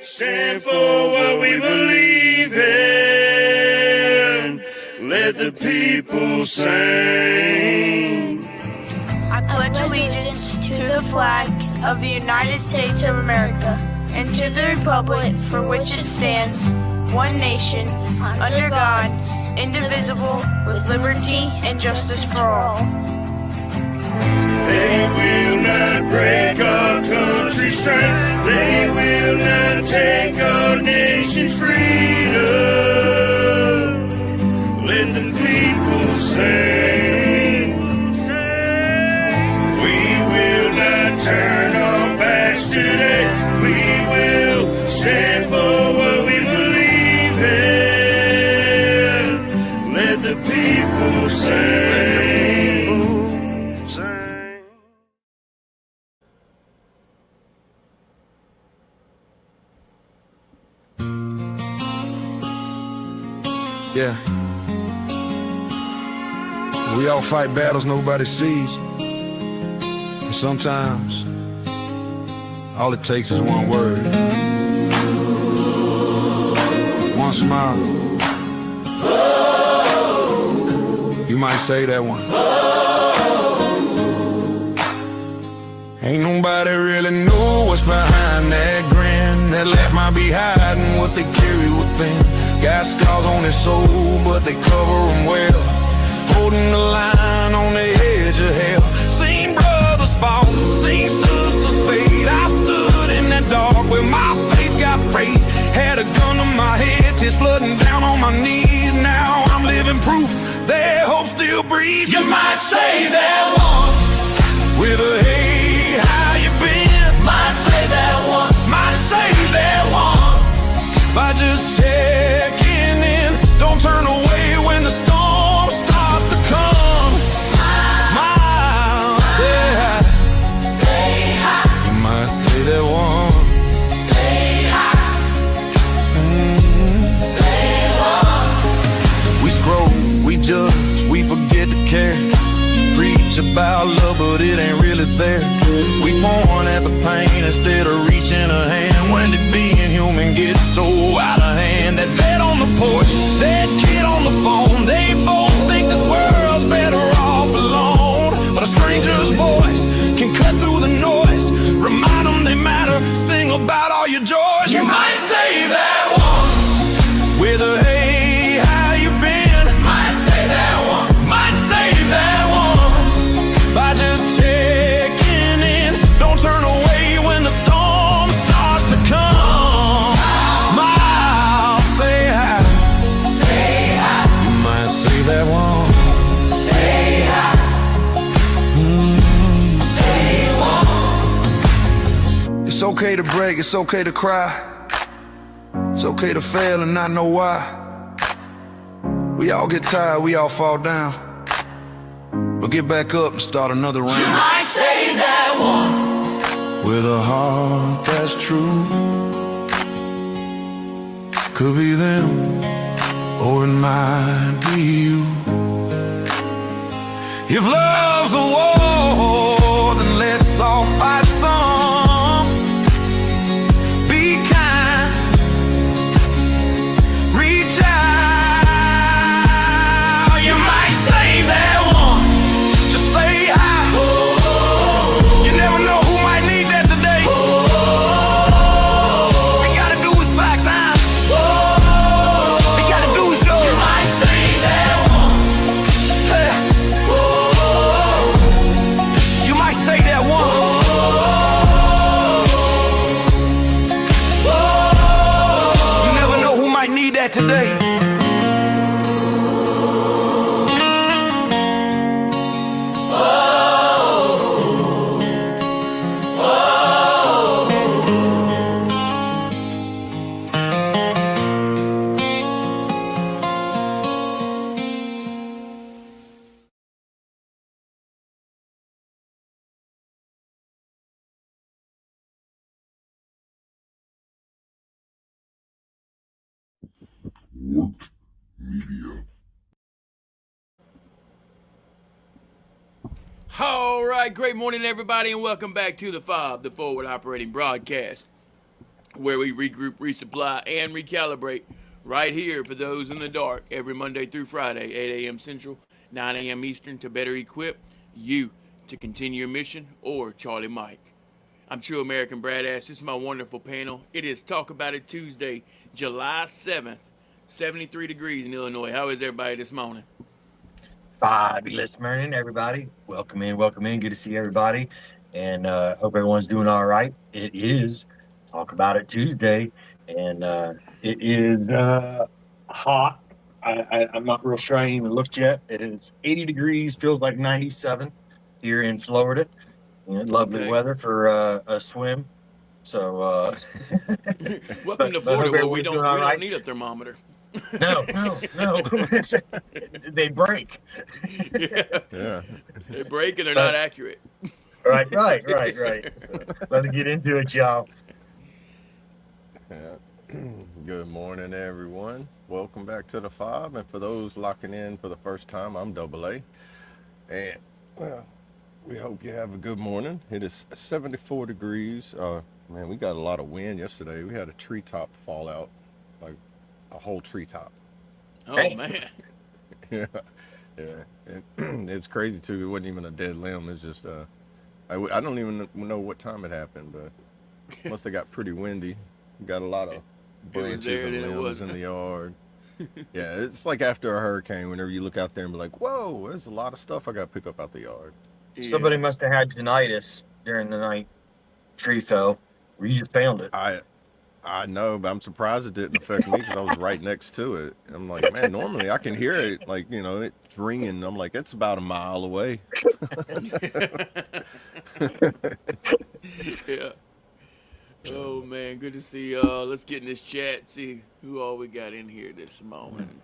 stand for what we believe in. Let the people sing. I pledge allegiance to the flag of the United States of America and to the republic for which it stands, one nation, under God, indivisible, with liberty and justice for all. They will not break our country's strength. They will not take our nation's freedom. Let the people sing. We will not turn our backs today. We will stand for what we believe in. Let the people sing. Yeah. We all fight battles nobody sees. And sometimes all it takes is one word, one smile. You might say that one. Ain't nobody really know what's behind that grin. That laugh might be hiding what they carry within. Got scars on their soul, but they cover them well. Holding the line on the edge of hell. Seen brothers fall, seen sisters fade. I stood in that dark where my faith got frayed. Had a gun to my head, tears flooding down on my knees. Now I'm living proof that hope still breathes. You might say that one with a hey, how you been? Might say that one, might say that one by just checking in. Don't turn away when the storm starts to come. Smile, smile, say hi. Say hi. You might say that one. Say hi. Say one. We scroll, we judge, we forget to care. Preach about love, but it ain't really there. We point at the pain instead of reaching a hand. When did being human get so out of hand? That vet on the porch, that kid on the phone, they both think this world's better off alone. But a stranger's voice can cut through the noise. Remind them they matter, sing about all your joys. You might say that one with a hey, how you been? Might say that one, might say that one by just checking in. Don't turn away when the storm starts to come. Smile, say hi. Say hi. You might say that one. Say hi. Say one. It's okay to break, it's okay to cry. It's okay to fail and not know why. We all get tired, we all fall down. But get back up and start another round. You might say that one with a heart that's true. Could be them, or it might be you. If love's a war, then let's all fight some. Be kind, reach out. You might say that one. Say hi. You never know who might need that today. All we gotta do is find time. All we gotta do is show. You might say that one. Hey. You might say that one. You never know who might need that today. All right, great morning, everybody, and welcome back to the F.O.B, the Forward Operating Broadcast. where we regroup, resupply, and recalibrate right here for those in the dark every Monday through Friday, 8 a.m. Central, 9 a.m. Eastern, to better equip you to continue your mission, or Charlie Mike. I'm True American Bradass. This is my wonderful panel. It is Talk About It Tuesday, July 7th, 73 degrees in Illinois. How is everybody this morning? Fabulous morning, everybody. Welcome in, welcome in. Good to see everybody. And hope everyone's doing all right. It is Talk About It Tuesday, and it is hot. I'm not real sure I even looked yet. It is 80 degrees, feels like 97 here in Florida. Lovely Okay. weather for a swim. So, Welcome to but Florida, hope where we everyone's doing don't all we don't right. need a thermometer. No. They break. Yeah. They break and they're But- not accurate. Right. So let's get into it, y'all. Good morning, everyone. Welcome back to the F.O.B. And for those locking in for the first time, I'm Double A. And we hope you have a good morning. It is 74 degrees. Man, we got a lot of wind yesterday. We had a treetop fall out, like a whole treetop. Oh, Hey. man. Yeah. And it's crazy, too. It wasn't even a dead limb. It's just, I don't even know what time it happened, but must have got pretty windy. Got a lot of branches there, and then it limbs wasn't. in the yard. Yeah, it's like after a hurricane, whenever you look out there and be like, whoa, there's a lot of stuff I got to pick up out the yard. Somebody must have had tinnitus during the night. Tree fell. You just found it. I know, but I'm surprised it didn't affect me because I was right next to it. And I'm like, man, normally I can hear it, like, it's ringing. I'm like, it's about a mile away. Yeah. Oh, man. Good to see y'all. Let's get in this chat, see who all we got in here this morning.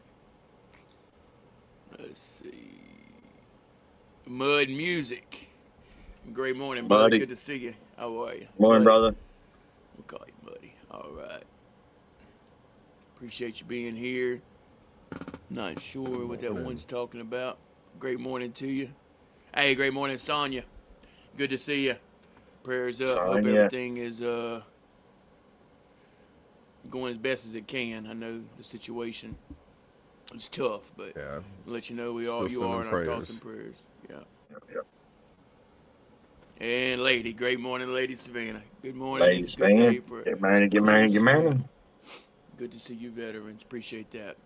Let's see. Mud Music. Great morning, bud. Buddy. Good to see you. How are you? Morning, Buddy. brother. We'll call you Buddy. All right. Appreciate you being here. Not sure what that one's talking about. Great morning to you. Hey, great morning, Sonya. Good to see you. Prayers up. Hope Sonya. everything is going as best as it can. I know the situation is tough, but Yeah. let you know Still you sending are in our thoughts prayers. and prayers. Yeah. Yep. And lady, great morning, Lady Savannah. Good morning. Ladies, It's a good day man. for Get married. Good to see you, veterans. Appreciate that.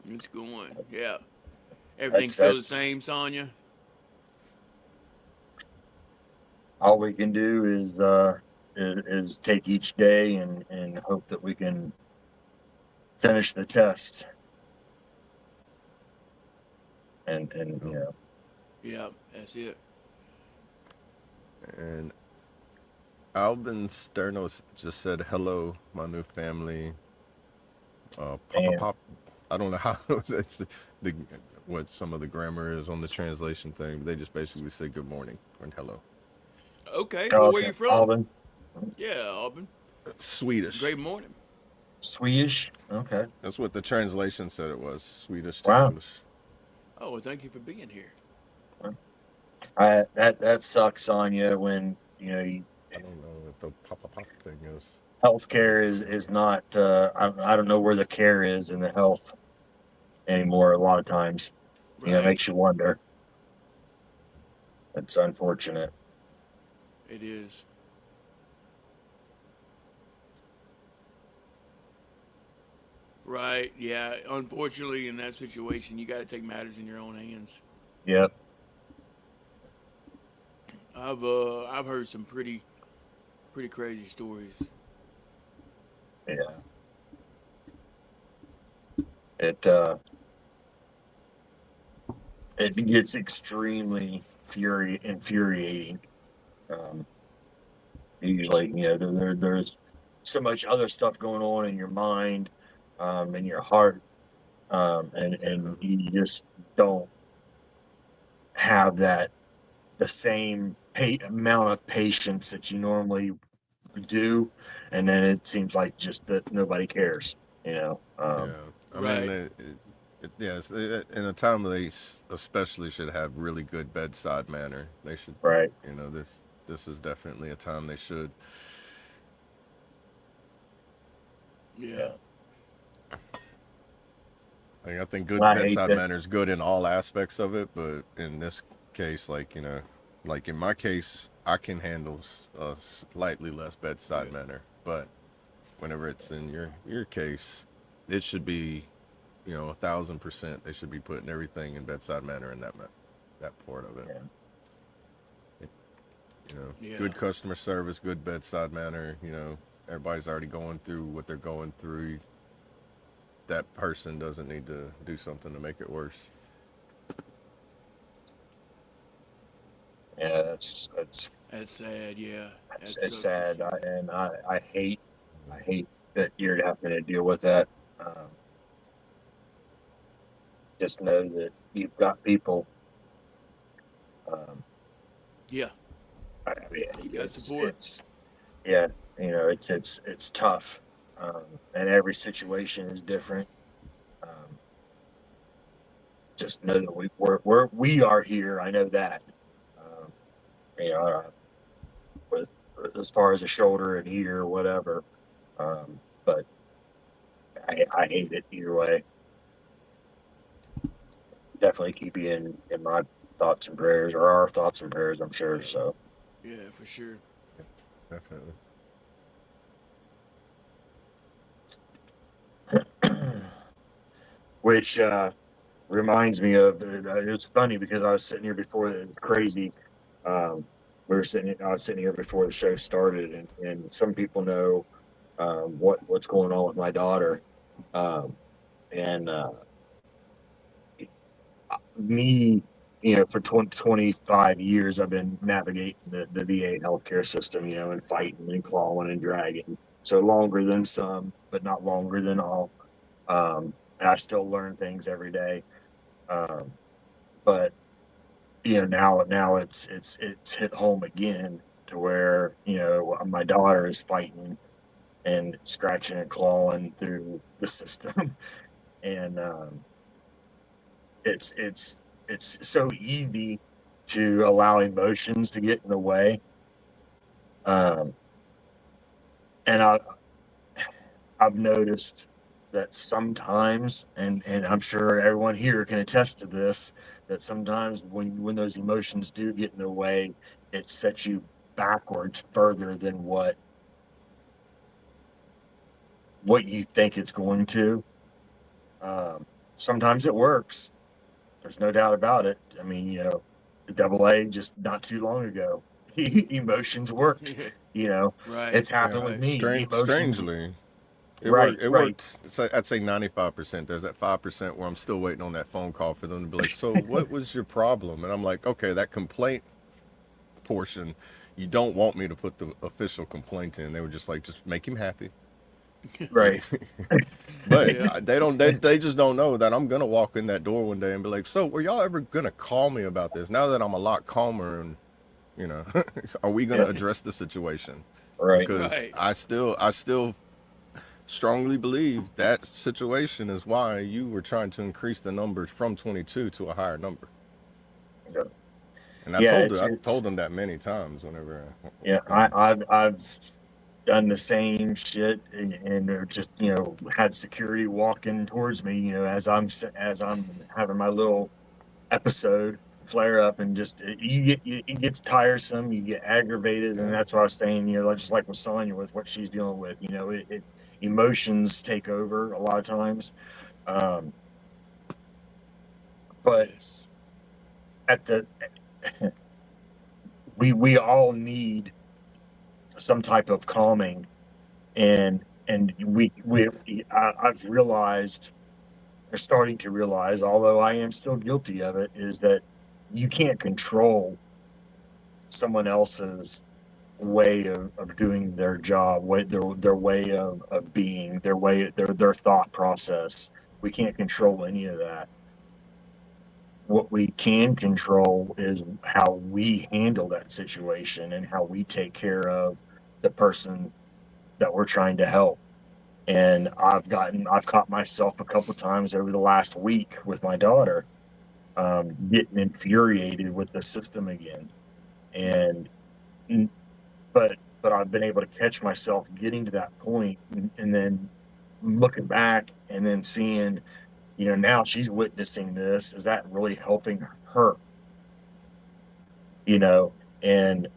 It's going. Yeah. Everything's still the That's- same, Sonya? All we can do is take each day and hope that we can finish the test. And Yeah, that's it. And Alvin Sternos just said, hello, my new family. Papa Man. Pop. I don't know how it's what some of the grammar is on the translation thing, but they just basically say good morning and hello. Okay. Well, where you from? Alvin, Yeah, Auburn. Swedish. Great morning. Swedish. Okay. That's what the translation said it was. Swedish to Wow. English. Oh, well, thank you for being here. That sucks on you when I don't know what the Papa Pop thing is. healthcare is not. I don't know where the care is in the health anymore. A lot of times, Right. it makes you wonder. It's unfortunate. It is. Right. Yeah. Unfortunately, in that situation, you got to take matters in your own hands. Yep. I've heard some pretty crazy stories. Yeah. It gets extremely infuriating. Usually, there's so much other stuff going on in your mind, in your heart, and you just don't have the same amount of patience that you normally do, and then it seems like just that nobody cares. Yeah. I Right. mean, yes, in a time they especially should have really good bedside manner. They should, Right. this. this is definitely a time they should. Yeah. I think And good I hate bedside that. manner is good in all aspects of it, but in this case, like, like in my case, I can handle a slightly less bedside Yeah. manner, but whenever it's in your case, it should be, 1,000%. They should be putting everything in bedside manner in that part of it. Yeah. Yeah. Good customer service, good bedside manner. Everybody's already going through what they're going through. That person doesn't need to do something to make it worse. Yeah, That's sad. Yeah. That it's sucks to sad. see. I hate that you're having to deal with that. Just know that you've got people. Um, Yeah. I mean, You got support. yeah, it's tough, and every situation is different. Um, just know that we are here. I know that. Um, you know, with as far as a shoulder and ear, whatever. But I hate it either way. Definitely keep you in my thoughts and prayers, or our thoughts and prayers, I'm sure. Yeah. So, Yeah, for sure. Definitely. which reminds me of it's funny because I was sitting here before it's crazy. I was sitting here before the show started, and some people know what's going on with my daughter, um, and me, for 25 years, I've been navigating the VA healthcare system, and fighting and clawing and dragging. So longer than some, but not longer than all. And I still learn things every day. Um, but now it's hit home again to where my daughter is fighting and scratching and clawing through the system, and it's so easy to allow emotions to get in the way. Um, and I've noticed that sometimes, and I'm sure everyone here can attest to this, that sometimes when those emotions do get in the way, it sets you backwards further than what you think it's going to. Sometimes it works. There's no doubt about it. I mean, the double A just not too long ago, emotions worked. Right. It's happened with Right. me. Emotions, Strangely, it right, worked. It right. worked. I'd say 95%. There's that 5% where I'm still waiting on that phone call for them to be like, "So, what was your problem?" And I'm like, "Okay, that complaint portion, you don't want me to put the official complaint in." They were just like, "Just make him happy." You- Right. but Yeah. they don't. They just don't know that I'm gonna walk in that door one day and be like, "So, were y'all ever gonna call me about this?" Now that I'm a lot calmer and you know, are we gonna Yeah, address the situation? right. Because Right. I still strongly believe that situation is why you were trying to increase the number from 22 to a higher number. Yeah, And yeah, I it's told them that many times whenever, yeah. you know, I've done the same shit, and just had security walking towards me, as I'm having my little episode flare up, and just it gets tiresome, you get aggravated, and yeah, that's what I was saying, like, just like with Sonya, with what she's dealing with, emotions take over a lot of times. um but Yes. at the we all need some type of calming, and I've realized, or starting to realize, although I am still guilty of it, is that you can't control someone else's way of doing their job, their way of being, their thought process. We can't control any of that. What we can control is how we handle that situation and how we take care of the person that we're trying to help. And I've caught myself a couple times over the last week with my daughter, getting infuriated with the system again. And N- but I've been able to catch myself getting to that point, and then looking back and then seeing, now she's witnessing this. Is that really helping her? You know, and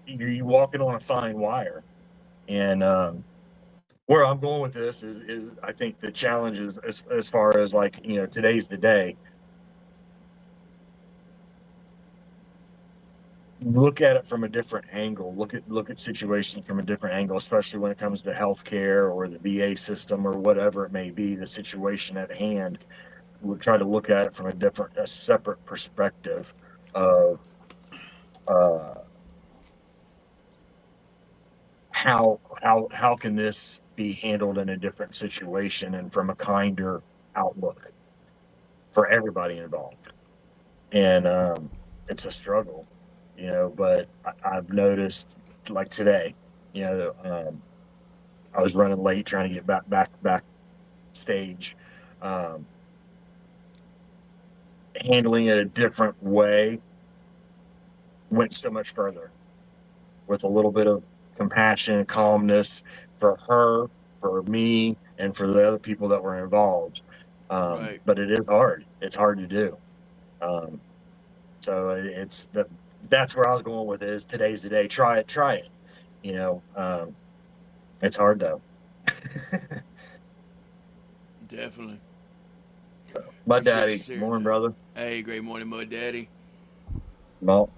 you're walking on a fine wire. And where I'm going with this is I think the challenge is as far as like, today's the day. Look at it from a different angle. Look at situations from a different angle, especially when it comes to healthcare or the VA system or whatever it may be, the situation at hand. We'll try to look at it from a separate perspective of uh, how can this be handled in a different situation and from a kinder outlook for everybody involved. And it's a struggle, but I've noticed, like today, I was running late trying to get backstage, um, handling it a different way went so much further with a little bit of compassion and calmness for her, for me, and for the other people that were involved. Right. But it is hard. It's hard to do. Um, so that's where I was going with it. Is today's the day. Try it. It's hard though. Definitely. My Appreciate you daddy, sharing morning, that. brother. Hey, great morning, Mud Daddy. Well,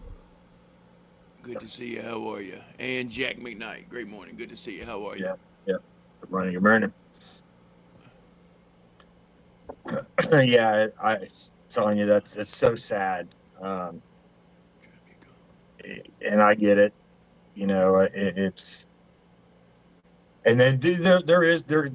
Good to see you. How are you? And Jack McKnight. Great morning. Good to see you. How are you? yeah, yeah. Good morning, good morning. Yeah, it's telling you it's so sad. Um, and I get it. It's and then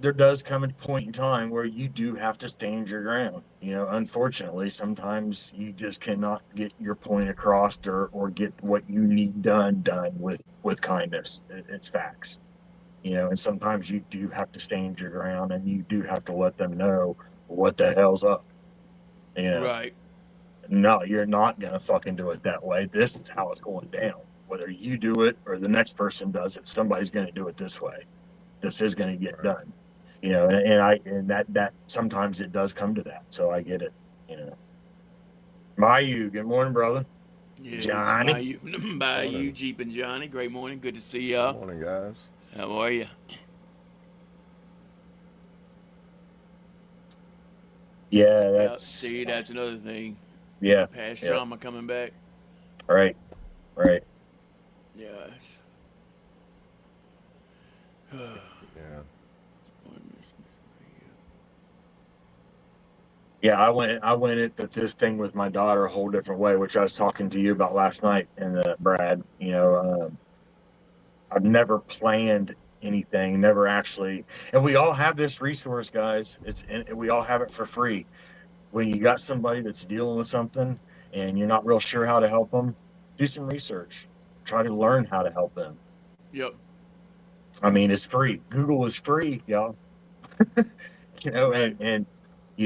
there does come a point in time where you do have to stand your ground. Unfortunately, sometimes you just cannot get your point across or get what you need done with kindness. It's facts. And sometimes you do have to stand your ground and you do have to let them know what the hell's up. You know, Right. no, you're not gonna fucking do it that way. This is how it's going down. Whether you do it or the next person does it, somebody's gonna do it this way. This is going to get done, and that sometimes it does come to that. So I get it, you know. Mayu, good morning, brother. Yes, Johnny. Bayou, Morning. Jeep and Johnny. Great morning. Good to see Good y'all. morning, guys. How are you? Yeah, Yeah, that's see, that's another thing. yeah, Past yeah, trauma coming back. right, right. Yeah. Yeah. Yeah, I went at this thing with my daughter a whole different way, which I was talking to you about last night, and Brad, I've never planned anything, never actually, and we all have this resource, guys. We all have it for free. When you got somebody that's dealing with something and you're not real sure how to help them, do some research. Try to learn how to help them. Yep. I mean, it's free. Google is free, y'all. Right. And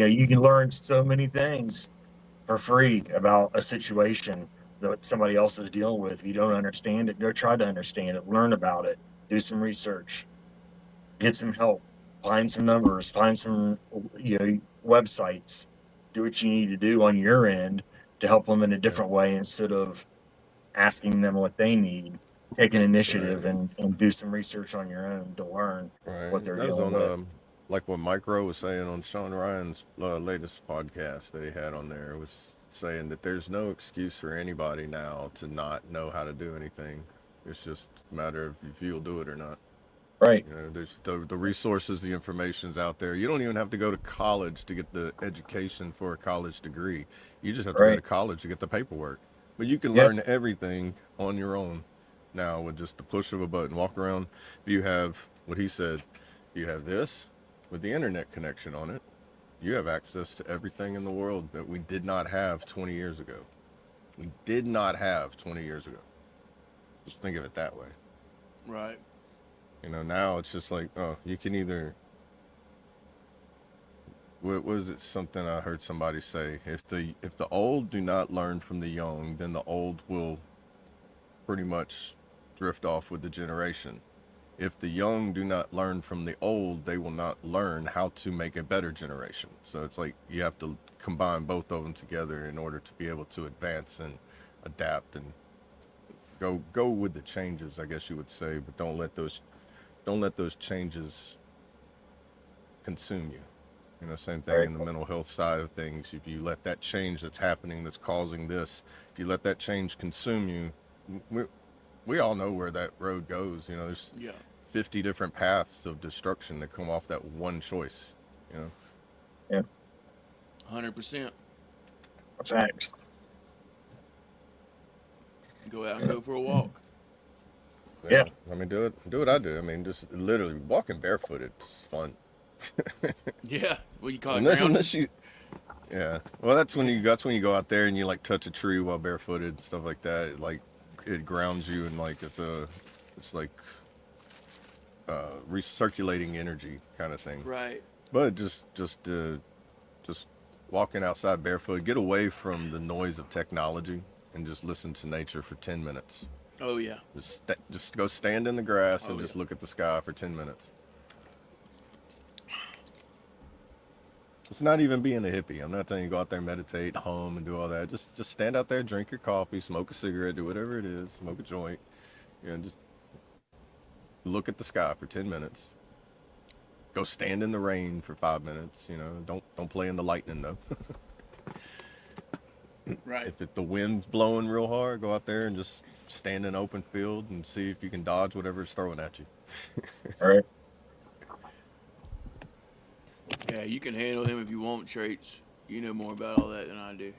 you can learn so many things for free about a situation that somebody else is dealing with. If you don't understand it, go try to understand it. Learn about it. Do some research. Get some help. Find some numbers. Find some websites. Do what you need to do on your end to help them in a Yeah. different way instead of asking them what they need. Take an Right. initiative and do some research on your own to learn what Right. they're That was dealing on with. like what Micro was saying on Sean Ryan's latest podcast that he had on there. It was saying that there's no excuse for anybody now to not know how to do anything. It's just a matter of if you'll do it or not. Right, There's the resources, the information's out there. You don't even have to go to college to get the education for a college degree. You just have to go to right. college to get the paperwork. But you can Yep, learn everything on your own now with just the push of a button. Walk around. If you have what he said, you have this with the internet connection on it. You have access to everything in the world that we did not have 20 years ago. We did not have 20 years ago. Just think of it that way. Right. Now it's just like, oh, you can either what was it? Something I heard somebody say. If the old do not learn from the young, then the old will pretty much drift off with the generation. If the young do not learn from the old, they will not learn how to make a better generation. So it's like you have to combine both of them together in order to be able to advance and adapt and go with the changes, I guess you would say, but don't let those changes consume you. You know, same thing Right. in the mental health side of things. If you let that change that's happening, that's causing this, if you let that change consume you, we all know where that road goes. You know, there's Yeah. 50 different paths of destruction that come off that one choice. You know, Yeah. 100%. Facts. Go out and go for a walk. Yeah. I mean, do what I do. I mean, just literally walking barefooted is fun. Yeah. What do you call it? Unless, Grounding? unless you, yeah. Well, that's when you go out there and you like touch a tree while barefooted and stuff like that. It grounds you and like it's like recirculating energy kind of thing. Right. But just walking outside barefoot, get away from the noise of technology and just listen to nature for 10 minutes. Oh, yeah. Just go stand in the grass and Oh, just yeah. look at the sky for 10 minutes. It's not even being a hippie. I'm not telling you to go out there, meditate, hum, and do all that. Just stand out there, drink your coffee, smoke a cigarette, do whatever it is, smoke a joint, and just look at the sky for 10 minutes. Go stand in the rain for 5 minutes. You know, don't play in the lightning though. Right. If the wind's blowing real hard, go out there and just stand in an open field and see if you can dodge whatever's throwing at you. All right. Yeah, you can handle them if you want traits. You know more about all that than I do.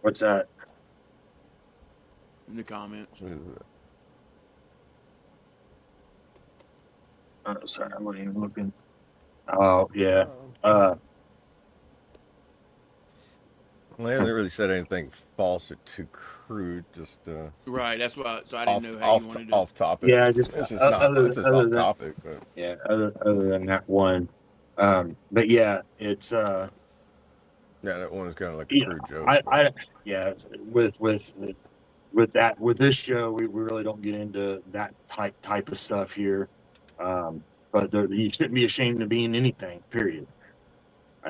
What's that? In the comments. Sorry, I'm not even looking. Oh yeah. Uh, Well, they haven't really said anything false or too crude. Just Right. That's why. So I didn't off know how you off wanted to. off topic. yeah. Just It's just not. It's just other off than topic. But yeah. Other than that one. But yeah, it's yeah, that one is kind of like a yeah. crude joke. I yeah. With that with this show, we really don't get into that type of stuff here. But you shouldn't be ashamed of being anything. Period.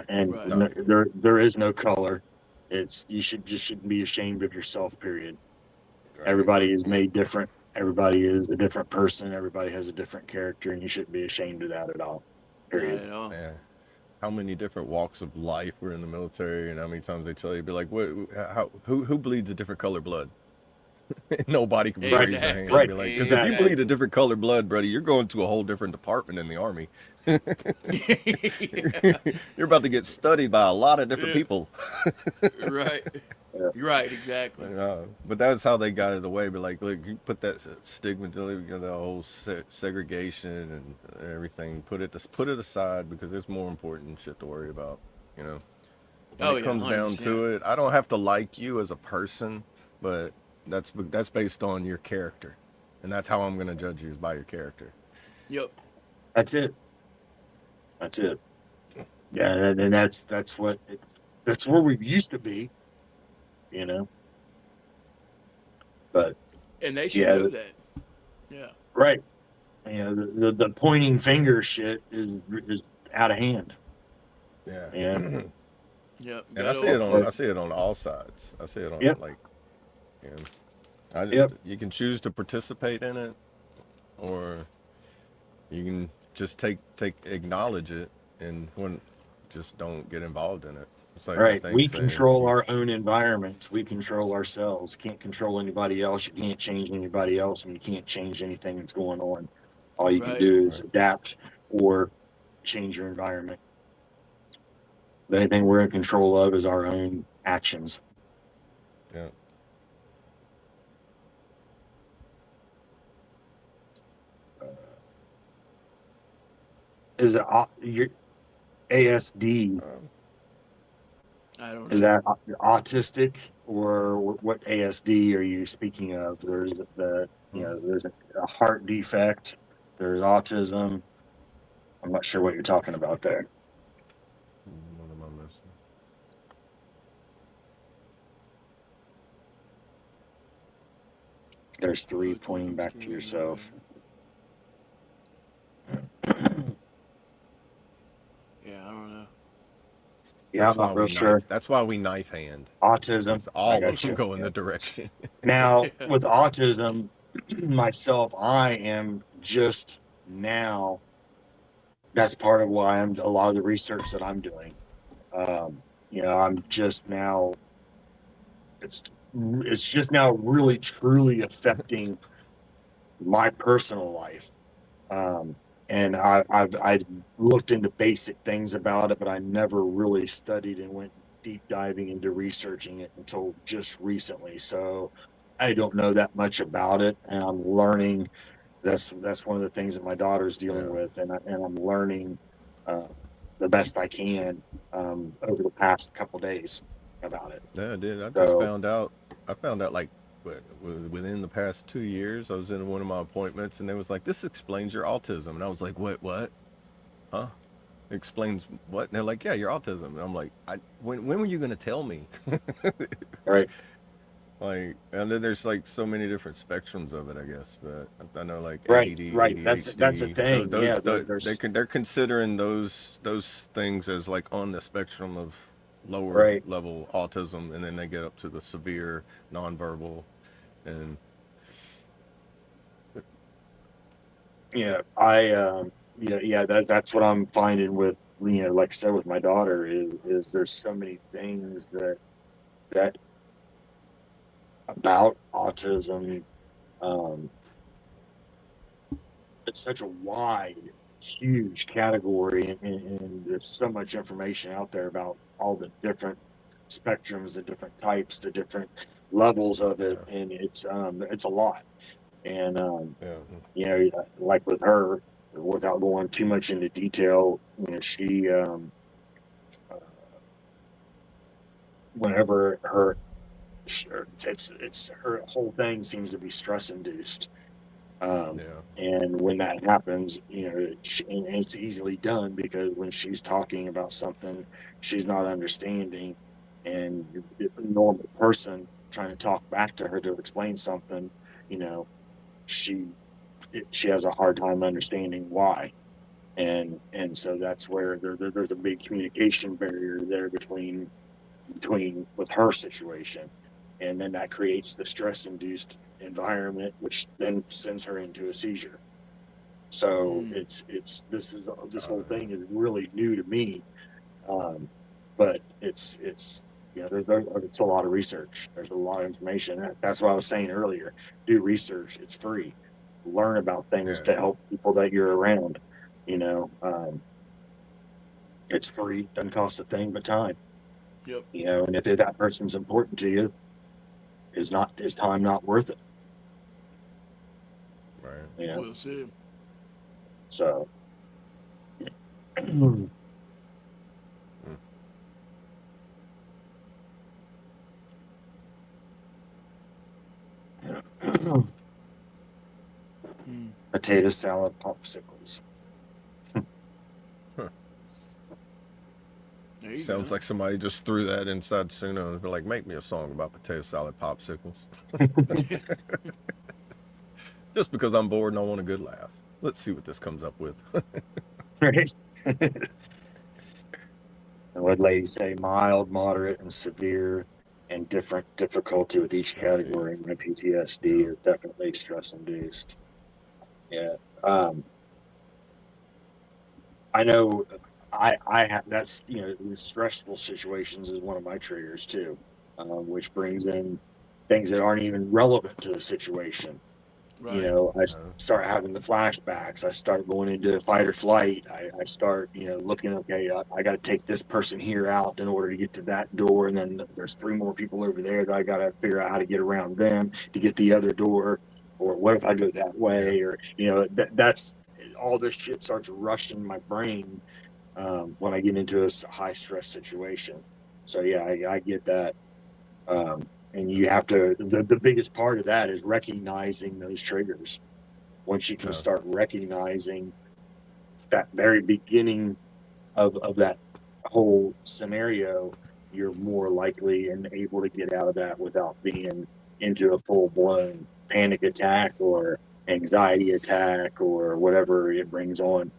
And Right. No. there is no color. It's shouldn't be ashamed of yourself. Period. Right. Everybody is made different. Everybody is a different person. Everybody has a different character, and you shouldn't be ashamed of that at all. Not Period. at all. Yeah. How many different walks of life were in the military, and how many times they tell you, be like, who bleeds a different color blood? Nobody can raise their hand and Right. be like, because if Exactly. you bleed a different color blood, buddy, you're going to a whole different department in the army. You're about to get studied by a lot of different people. Right. You're right. Exactly. But that's how they got it away. But like, look, you put that stigma, the whole segregation and everything. Put it aside because there's more important shit to worry about. You know, when Oh, it yeah, comes down 100%. to it, I don't have to like you as a person, but that's based on your character, and that's how I'm going to judge you is by your character. Yep. That's it. That's it. Yeah, and that's where we used to be. You know. But And they should yeah, know that. Yeah. right. You know, the pointing finger shit is out of hand. Yeah. Yeah. Yep. And I see it on all sides. I see it on Yep. like, you know, Yep. you can choose to participate in it, or you can just acknowledge it and just don't get involved in it. It's like Right. that thing We saying, control our own environments. We control ourselves. Can't control anybody else. You can't change anybody else, and you can't change anything that's going on. All you can Right. do is adapt or change your environment. The only thing we're in control of is our own actions. yeah, Is it your ASD? I don't know. Is that autistic, or what ASD are you speaking of? There's there's a heart defect. There's autism. I'm not sure what you're talking about there. what am I missing? There's three pointing back to yourself. Yeah, I don't know. Yeah, That's I'm why not real we sure. knife. That's why we knife hand. Autism. 'Cause I all of got them you. go in Yeah. the direction. Now, Yeah. with autism, myself, I am just now. That's part of why I'm a lot of the research that I'm doing. I'm just now. It's it's just now really truly affecting my personal life. Um, and I've looked into basic things about it, but I never really studied and went deep diving into researching it until just recently. So I don't know that much about it, and I'm learning. That's one of the things that my daughter's dealing Yeah. with, and I'm learning uh, the best I can over the past couple days about it. Yeah, I did. I just So found out. I found out like within the past 2 years. I was in one of my appointments, and they was like, "This explains your autism," and I was like, What? Huh? Explains what?" And they're like, "Yeah, your autism." And I'm like, when were you gonna tell me?" right, Like, and then there's like so many different spectrums of it, I guess. But I know like right, ADD, right. That's a ADHD. Those, thing. those, Yeah, those there's they're considering those things as like on the spectrum of lower right. level autism, and then they get up to the severe nonverbal, and Yeah, that's what I'm finding with, like I said, with my daughter is there's so many things that about autism. Um, it's such a wide, huge category, and there's so much information out there about all the different spectrums, the different types, the different levels of it, yeah, and it's a lot. And yeah, like with her, without going too much into detail, she uh, whenever it's her whole thing seems to be stress induced. yeah, And when that happens, and it's easily done because when she's talking about something she's not understanding, and a normal person trying to talk back to her to explain something, you know, she she has a hard time understanding why. And so that's where there's a big communication barrier there between with her situation, and then that creates the stress induced environment, which then sends her into a seizure. So Mm. this uh, whole thing is really new to me, um, but it's it's a lot of research. There's a lot of information. That's what I was saying earlier. Do research. It's free. Learn about things yeah, to help people that you're around. It's free. Doesn't cost a thing but time. Yep. And if that person's important to you, is time not worth it? right. You know. We'll see. So Mm. Mm. potato salad popsicles. Huh. There you Sounds go. like somebody just threw that inside Suno and be like, "Make me a song about potato salad popsicles." Just because I'm bored and I want a good laugh. Let's see what this comes up with. Right. And what ladies say, mild, moderate, and severe, and different difficulty with each Okay. category. My PTSD Yeah. is definitely stress induced. Yeah. Um, I know I have that's stressful situations is one of my triggers too, which brings in things that aren't even relevant to the situation. Right. Start having the flashbacks. I start going into fight or flight. I start, looking, okay, I got to take this person here out in order to get to that door. And then there's three more people over there that I got to figure out how to get around them to get the other door. Or what if I go that Yeah. way? Or, that's all this shit starts rushing my brain when I get into a high stress situation. So, yeah, I get that. And you have to, the biggest part of that is recognizing those triggers. Once you can Yeah. start recognizing that very beginning of that whole scenario, you're more likely and able to get out of that without being, into a full-blown panic attack or anxiety attack or whatever it brings on.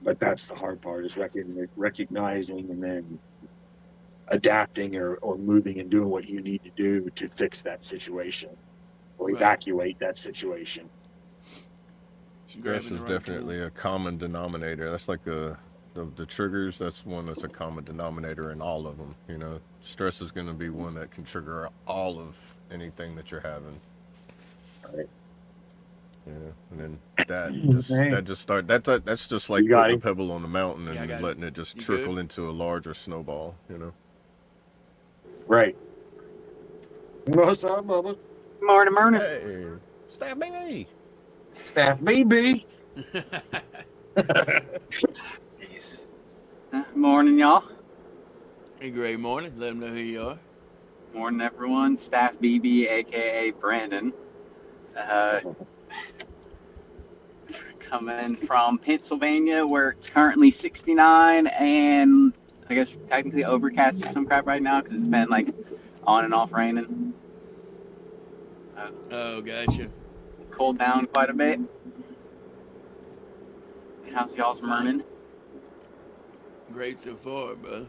But that's the hard part, is recognizing and then adapting or moving and doing what you need to do to fix that situation or Right. evacuate that situation. Stress is definitely a common denominator. That's like the triggers. That's one that's a common denominator in all of them. You know, stress is going to be one that can trigger all of anything that you're having. Right. Yeah, and then that's just like You got putting a it. pebble on the mountain Yeah, I and got it. letting it just You trickle good? into a larger snowball. You know. Right. What's up, Bubba? Morning. Hey, stab me. Staff BB. Morning, y'all. Hey, great morning. Let them know who you are. Morning, everyone. Staff BB, aka Brandon. Coming from Pennsylvania, where it's currently 69 and I guess technically overcast or some crap right now because it's been like on and off raining. Oh, gotcha. Cooled down quite a bit. How's y'all's morning? Great so far, brother.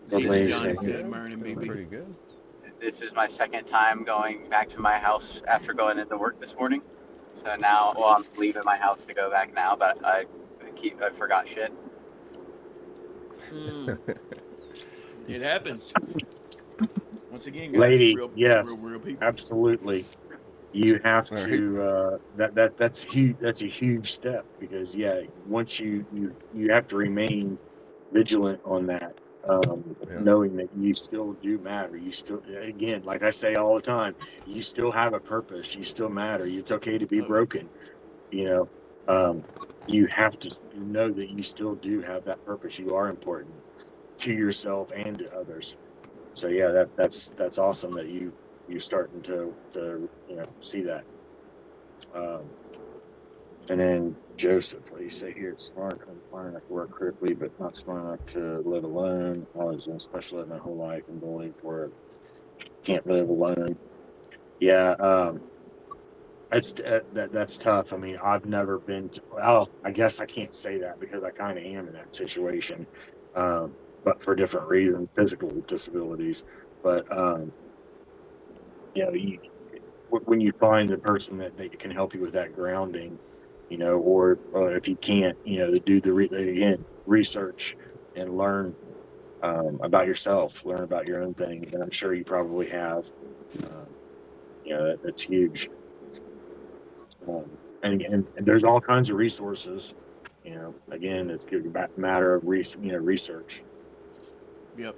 That's Gina what you Johnny say. said, Mernin, Doing BB. pretty good. This is my second time going back to my house after going into work this morning. So now, well, I'm leaving my house to go back now, but I forgot shit. It happens. Once again, guys, Lady, real yes, people. absolutely. You have All right. to that's huge. That's a huge step, because once you have to remain vigilant on that, knowing that you still do matter. You still, again, like I say all the time, you still have a purpose. You still matter. It's okay to be broken. You know, you have to know that you still do have that purpose. You are important to yourself and to others. So yeah, that's awesome that you're starting to see that. And then Joseph, what do you say here? It's smart enough to work critically, but not smart enough to live alone. I was in special ed my whole life and bullied for it. Can't live alone. Yeah, that's tough. I mean, I've never been to, well, I guess I can't say that because I kind of am in that situation, but for different reasons, physical disabilities. But when you find the person that can help you with that grounding, or if you can't, to do again, research and learn about yourself, learn about your own thing. And I'm sure you probably have. That's huge. And there's all kinds of resources. Again, it's a matter of research. Yep.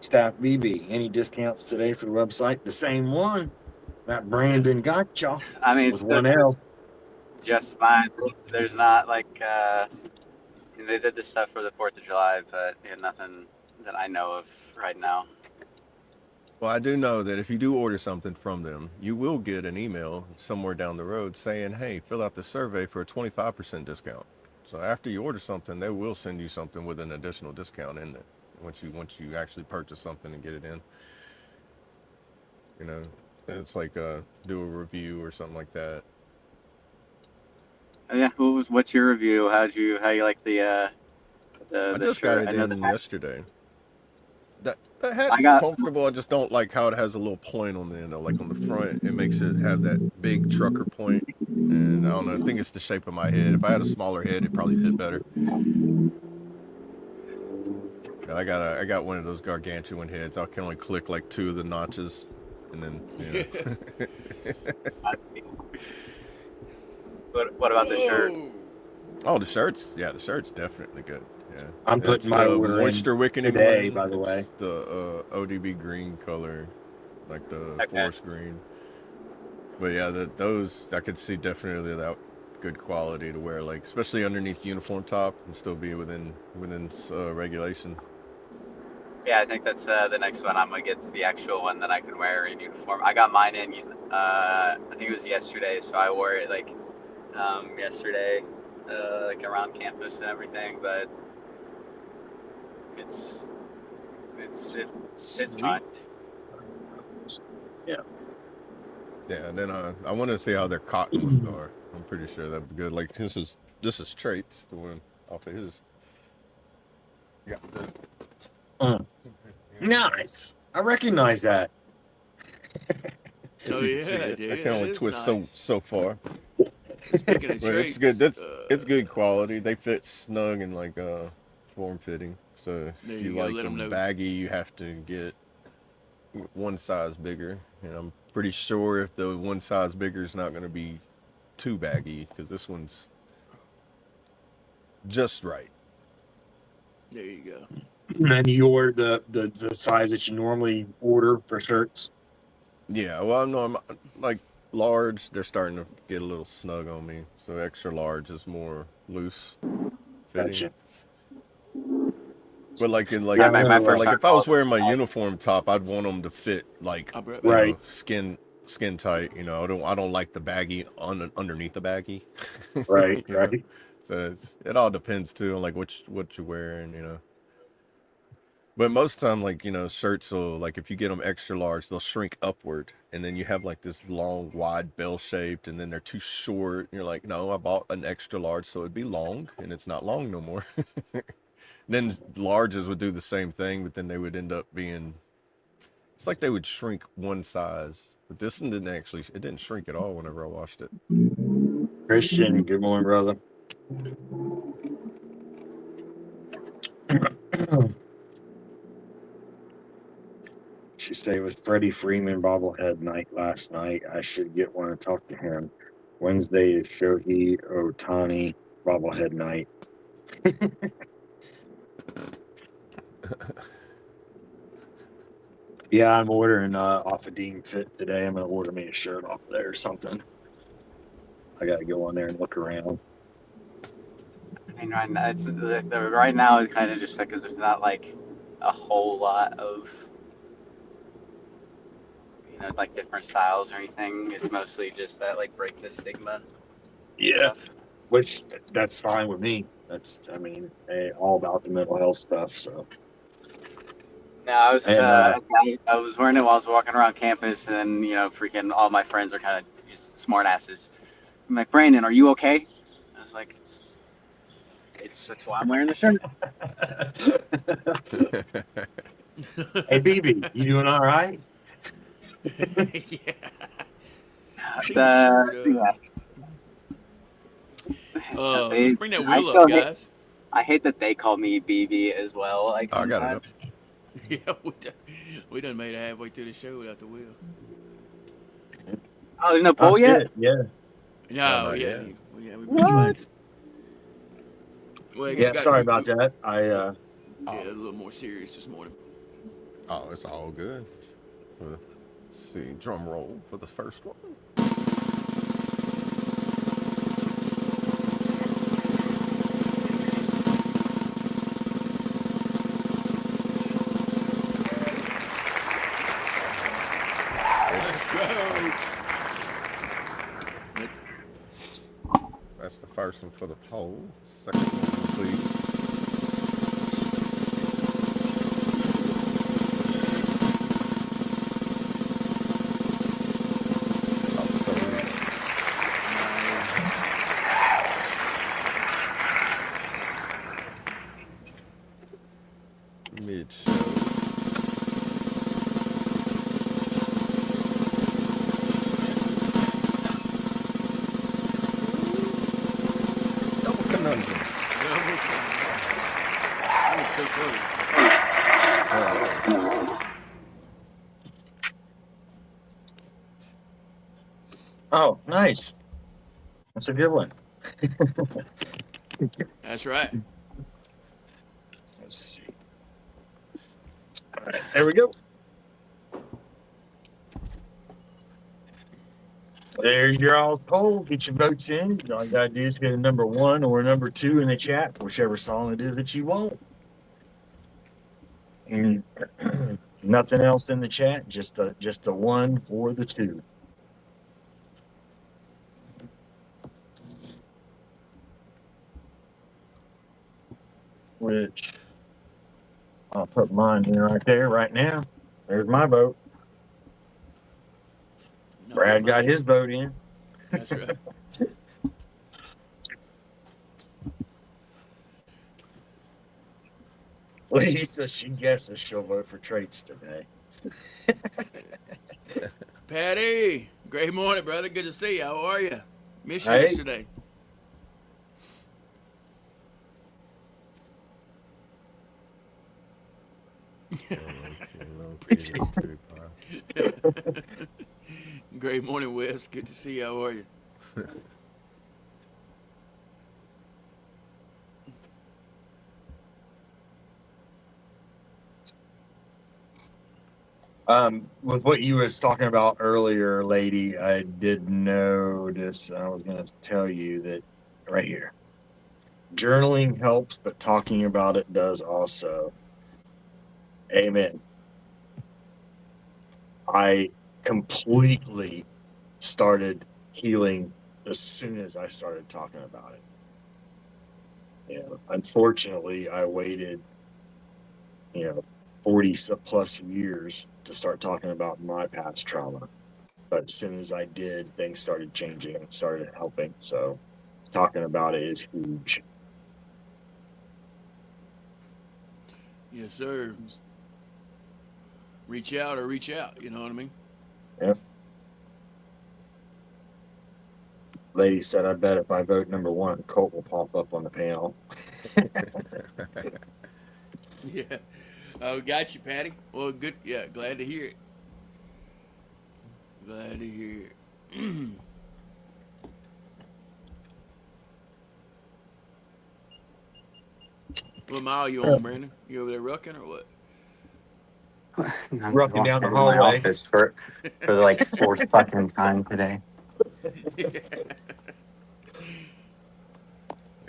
Staff BB, any discounts today for the website? The same one that Brandon got y'all. I mean, with one L. Just fine. There's not like they did this stuff for the 4th of July, but nothing that I know of right now. Well, I do know that if you do order something from them, you will get an email somewhere down the road saying, hey, fill out the survey for a 25% discount. So after you order something, they will send you something with an additional discount in it once you actually purchase something and get it in. It's like do a review or something like that. Yeah, what's your review? How you like the I just shirt? got it in yesterday. That hat's I got comfortable. I just don't like how it has a little point on the end. Like on the front, it makes it have that big trucker point. And I don't know. I think it's the shape of my head. If I had a smaller head, it'd probably fit better. I got one of those gargantuan heads. I can only click like 2 of the notches, and then. What about the shirt? Oh, the shirt's definitely good. Yeah, I'm putting my order moisture wicking today, by the way. It's the ODB green color, like the forest green. But yeah, those I could see definitely that good quality to wear, like especially underneath the uniform top and still be within regulations. Yeah, I think that's the next one I'm gonna get. The actual one that I can wear in uniform. I got mine in I think it was yesterday, so I wore it like yesterday, like around campus and everything. But it's it's it, it's fine. Sweet. Yeah. Yeah, and then I want to see how their cotton ones are. I'm pretty sure that'd be good. Like this is traits, the one off of his. Yeah. Nice. I recognize that. If Oh you can see yeah, it, I dude, can that only is twist nice. so far. Speaking of But it's good. traits, It's good quality. They fit snug and like form fitting. So there if you you go. like Let them them know. baggy, you have to get one size bigger. And I'm pretty sure if the one size bigger is not going to be too baggy, because this one's just right. There you go. And then you order the size that you normally order for shirts. Yeah, well, no, I'm like large. They're starting to get a little snug on me, so extra large is more loose fitting. Gotcha. But like in Yeah, Yeah, like I my know. first like time if I was calling. wearing my uniform top, I'd want them to fit like I'll be right back. Right, skin tight. I don't like the baggy underneath the baggy. right, you know, right. so it all depends too on like what you're wearing. But most time, like, shirts will, like, if you get them extra large, they'll shrink upward. And then you have, like, this long, wide, bell shaped, and then they're too short. And you're like, no, I bought an extra large, so it'd be long, and it's not long no more. Then larges would do the same thing, but then they would end up being, it's like they would shrink one size. But this one it didn't shrink at all whenever I washed it. Christian, good morning, brother. She said it was Freddie Freeman bobblehead night last night. I should get one and talk to him. Wednesday is Shohei Otani bobblehead night. Yeah, I'm ordering off of Dean Fit today. I'm gonna order me a shirt off there or something. I gotta go on there and look around. I mean, right now right now it's kind of just because there's not like a whole lot of like different styles or anything. It's mostly just that like break the stigma Yeah, stuff. which that's fine with me. All about the mental health stuff. So, No, I was and I was wearing it while I was walking around campus, and then freaking all my friends are kind of just smart asses. I'm like, Brandon, are you okay? I was like, that's why I'm wearing the shirt. hey, BB, you doing all right? Yeah. Uh, Shirt yeah. Let's bring that I wheel up, still hate guys. I hate that they call me BB as well. Like Oh, I got it up. sometimes. Yeah, we done made it halfway through the show without the wheel. Oh, there's no Oh poll yet. shit! Yeah, No, not yeah, yet. we been slacking. What? Well, yeah. Sorry about that. Yeah, a little more serious this morning. Oh, it's all good. Let's see, drum roll for the first one. Let's go. That's the first one for the poll. Second one, please. Mid show. Double conundrum. That was so close. Oh, nice. That's a good one. That's right. Let's see. All right, there we go. There's your all poll. Get your votes in. All you gotta do is get a number 1 or a number 2 in the chat, whichever song it is that you want. And nothing else in the chat. Just the 1 or the 2. which I'll put mine in right there right now. There's my vote. No, Brad got mine. his vote in. That's right. Lady says she guesses she'll vote for traits today. Patty, great morning, brother. Good to see you. How are you? Missed you Hey. yesterday. Great morning, Wes. Good to see you. How are you? With what you was talking about earlier, lady, I did notice, I was going to tell you that right here. Journaling helps, but talking about it does also. Amen. I completely started healing as soon as I started talking about it. Unfortunately, I waited, 40 plus years to start talking about my past trauma. But as soon as I did, things started changing and started helping. So talking about it is huge. Yes, sir. Reach out or reach out. You know what I mean? Yep. Lady said, I bet if I vote number one, Colt will pop up on the panel. Yeah. Oh, got you, Patty. Well, good. Yeah, glad to hear it. Glad to hear it. What mile you on, Brandon? You over there rucking or what? I'm Rucking down the walking in my hallway. office for like fourth fucking time today.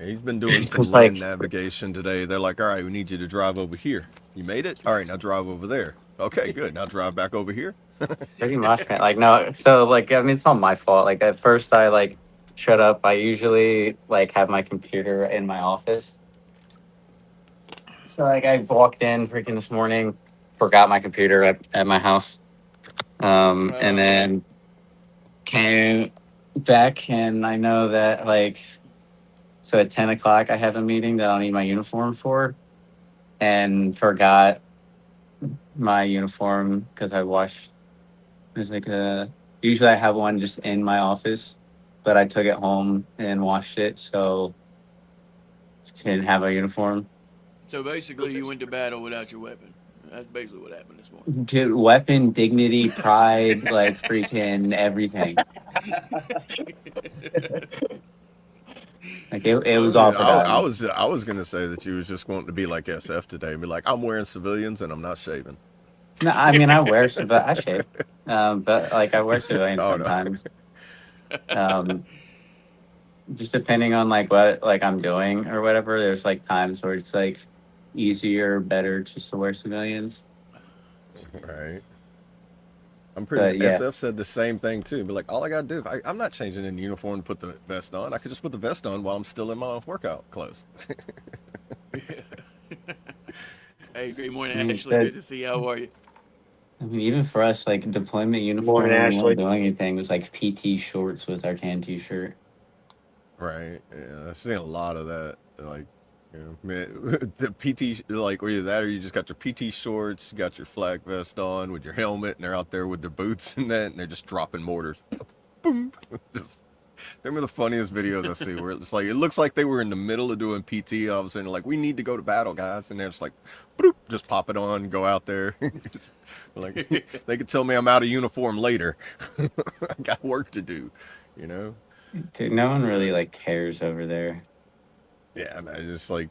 He's been doing some It's lane like- navigation today. They're like, all right, we need you to drive over here. You made it? All right, now drive over there. Okay, good. Now drive back over here. Pretty much, man. Like, no, so like, I mean, it's not my fault. Like, at first, I like shut up. I usually like have my computer in my office. So like, I walked in freaking this morning, forgot my computer at my house, and then came back, and I know that like, so at 10 o'clock, I have a meeting that I'll need my uniform for, and forgot my uniform because I washed. There's like usually I have one just in my office, but I took it home and washed it, so didn't have a uniform. So basically, you went to battle without your weapon. That's basically what happened this morning. Dude, weapon, dignity, pride, like freaking everything. Like it was all forgotten. I was gonna say that you was just wanting to be like SF today and be like, I'm wearing civilians and I'm not shaving. No, I mean I wear I shave, but like I wear civilians Oh, no. sometimes. Just depending on like what like I'm doing or whatever. There's like times where it's like easier, better just to wear civilians. Right. I'm pretty But, SF said the same thing too. But like, all I gotta do, I'm not changing in uniform to put the vest on. I could just put the vest on while I'm still in my workout clothes. Hey, great morning, Ashley. Good to see you. How are you? I mean, even for us, like deployment uniform, Morning, when we Ashley. weren't doing anything was like PT shorts with our tan t-shirt. Right. Yeah, I've seen a lot of that. Like, man, the PT, like, or either that or you just got your PT shorts, you got your flag vest on with your helmet, and they're out there with their boots and that, and they're just dropping mortars. Boom. Just, them are the funniest videos I see where it's like, it looks like they were in the middle of doing PT. All of a sudden, they're like, we need to go to battle, guys. And they're just like, boop, just pop it on, go out there. Like, they could tell me I'm out of uniform later. I got work to do, Dude, no one really like cares over there. Yeah, man, just like,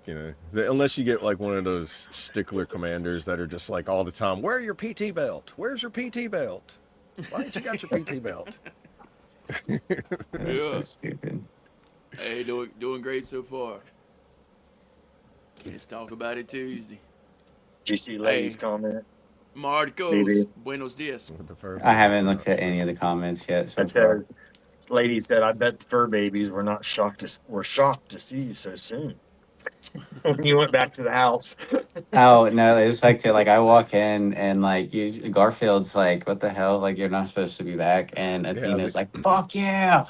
unless you get like one of those stickler commanders that are just like all the time, wear your PT belt. Where's your PT belt? Why ain't you got your PT belt? That's so Yeah. stupid. Hey, doing great so far. Let's talk about it Tuesday. Did you see Lady's Hey. comment? Marcos, Maybe. buenos dias. With the fur I haven't baby. looked at any of the comments yet so It far. says, Lady said, I bet the fur babies were shocked to see you so soon. when you went back to the house. Oh no, it's like to like I walk in and like Garfield's like, what the hell? Like you're not supposed to be back, and Yeah, Athena's like, fuck yeah.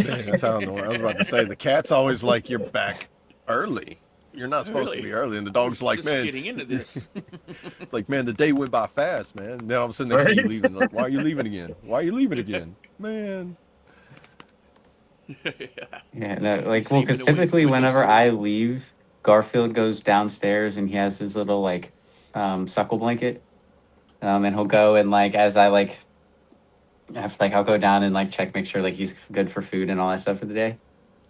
man, that's how annoying. I was about to say the cat's always like, "You're back early. You're not supposed to Really? be early." And the I dog's was like, just "Man, getting into this. it's like, man, the day went by fast, man." And then all of a sudden they see Right? you leaving. Like, why are you leaving again? Why are you leaving again, man? Yeah, no, You like well, see him in because the typically window whenever sill. I leave, Garfield goes downstairs and he has his little like suckle blanket. And he'll go and like as I like have like I'll go down and like check, make sure like he's good for food and all that stuff for the day.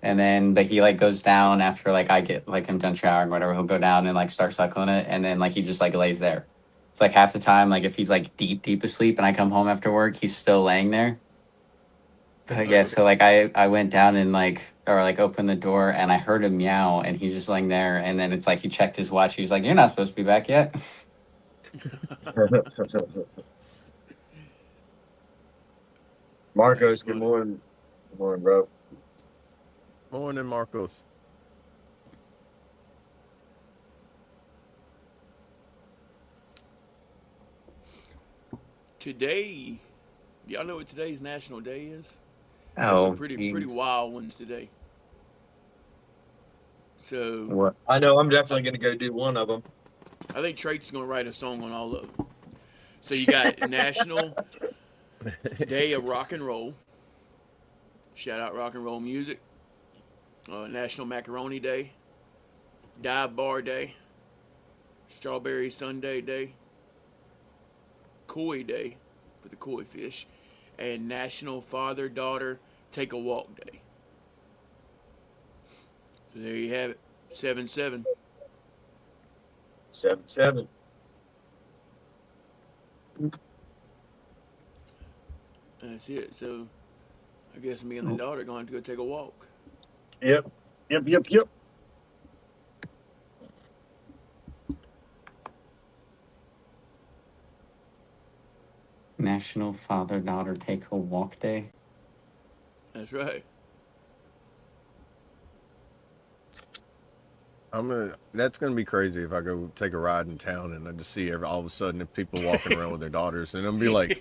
And then but he like goes down after like I get like I'm done showering, whatever, he'll go down and like start suckling it and then like he just like lays there. It's like half the time, like if he's like deep asleep and I come home after work, he's still laying there. But yeah, so like I went down and like or like opened the door and I heard him meow and he's just laying there and then it's like he checked his watch. He was like, "You're not supposed to be back yet." That's Marcos, good funny. morning. Good morning, bro. Morning, Marcos. Today, y'all know what today's National Day is? There's some Oh, pretty geez. wild ones today. So What? I know I'm I, definitely going to go do one of them. I think Trait's gonna write a song on all of them. So you got National Day of Rock and Roll. Shout out rock and roll music. National Macaroni Day. Dive Bar Day. Strawberry Sundae Day. Koi Day for the koi fish. And National Father Daughter Take a Walk Day. So there you have it. 7-7. 7-7. That's it. So I guess me and the daughter are going to go take a walk. Yep. Yep. National Father Daughter Take a Walk Day. That's right. That's gonna be crazy if I go take a ride in town and I just see all of a sudden people walking around with their daughters, and I'm be like,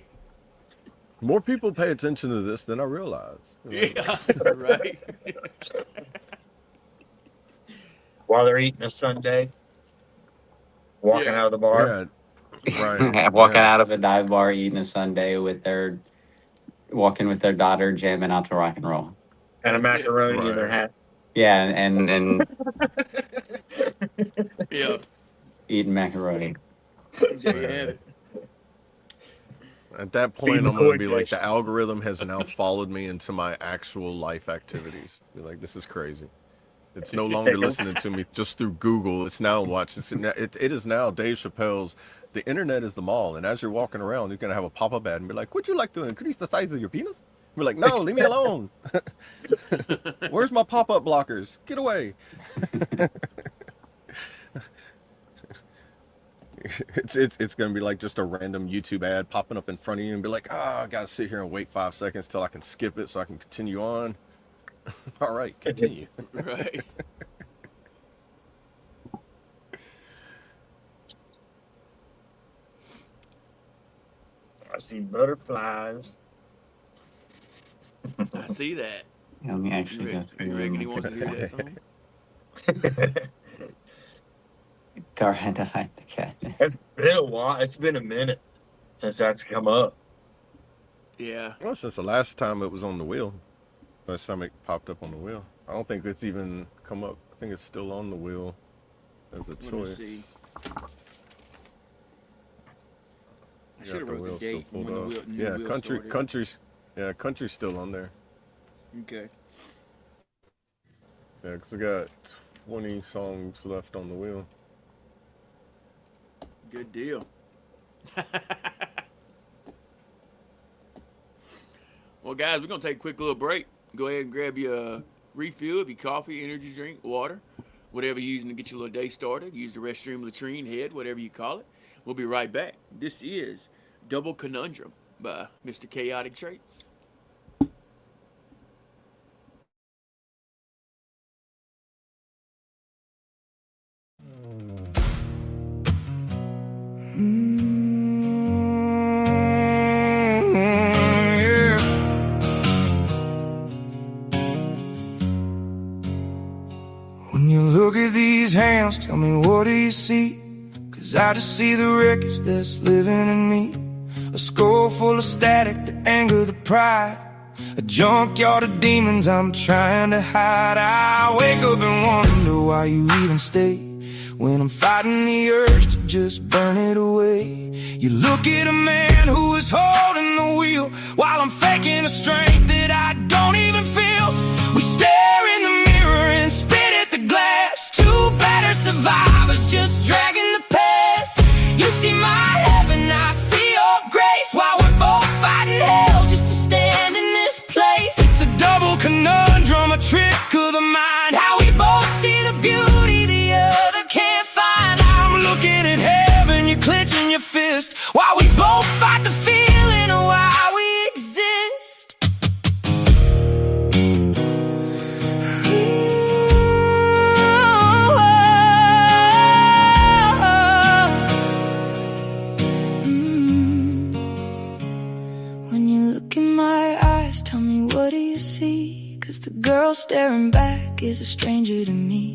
more people pay attention to this than I realize. Yeah, right. While they're eating a sundae, walking Yeah. out of the bar. Yeah, right. Walking Yeah, out of a dive bar, eating a sundae with their walking with their daughter, jamming out to rock and roll. And a That's it. macaroni in their right. hat. Yeah, and Yeah. eating macaroni. There you have Man. it. At that point, Feeding I'm gonna koi be like, fish. the algorithm has now followed me into my actual life activities. Be like, this is crazy. It's no longer listening to me just through Google. It's now it is now Dave Chappelle's "The Internet is the Mall," and as you're walking around, you're gonna have a pop-up ad and be like, "Would you like to increase the size of your penis?" Be like, "No, leave me alone. Where's my pop-up blockers? Get away." It's gonna be like just a random YouTube ad popping up in front of you and be like, I gotta sit here and wait 5 seconds till I can skip it so I can continue on. All right, continue. Right. I see butterflies. I see that. Let me actually go You reckon he through wants to hear that song? Gar had to hide the cat. It's been a while. It's been a minute since that's come up. Yeah. Well, since the last time it was on the wheel, last time it popped up on the wheel, I don't think it's even come up. I think it's still on the wheel as a Let me choice. see. I You should have got the wrote the wheel still date when pulled the up. new Yeah, wheel country's still on there. Okay. Yeah, 'cause we got 20 songs left on the wheel. Good deal. Well, guys, we're going to take a quick little break. Go ahead and grab your refill of your coffee, energy drink, water, whatever you're using to get your little day started. Use the restroom, latrine, head, whatever you call it. We'll be right back. This is Double Conundrum by Mr. Chaotic Traits. hands, tell me what do you see? 'Cause I just see the wreckage that's living in me. A skull full of static, the anger, the pride. A junkyard of demons I'm trying to hide. I wake up and wonder why you even stay, when I'm fighting the urge to just burn it away. You look at a man who is holding the wheel, while I'm faking a strength that I don't even feel. We stare in the mirror and spit at the glass, two better survivors just dragging the past. You see my heaven, I see your grace, while we're both fighting hell just to stand in this place. It's a double conundrum, a trick of the mind, how we both see the beauty the other can't find. I'm looking at heaven, you're clenching your fist, while we both fight the feeling of why we exist. When you look in my eyes, tell me what do you see? 'Cause the girl staring back is a stranger to me.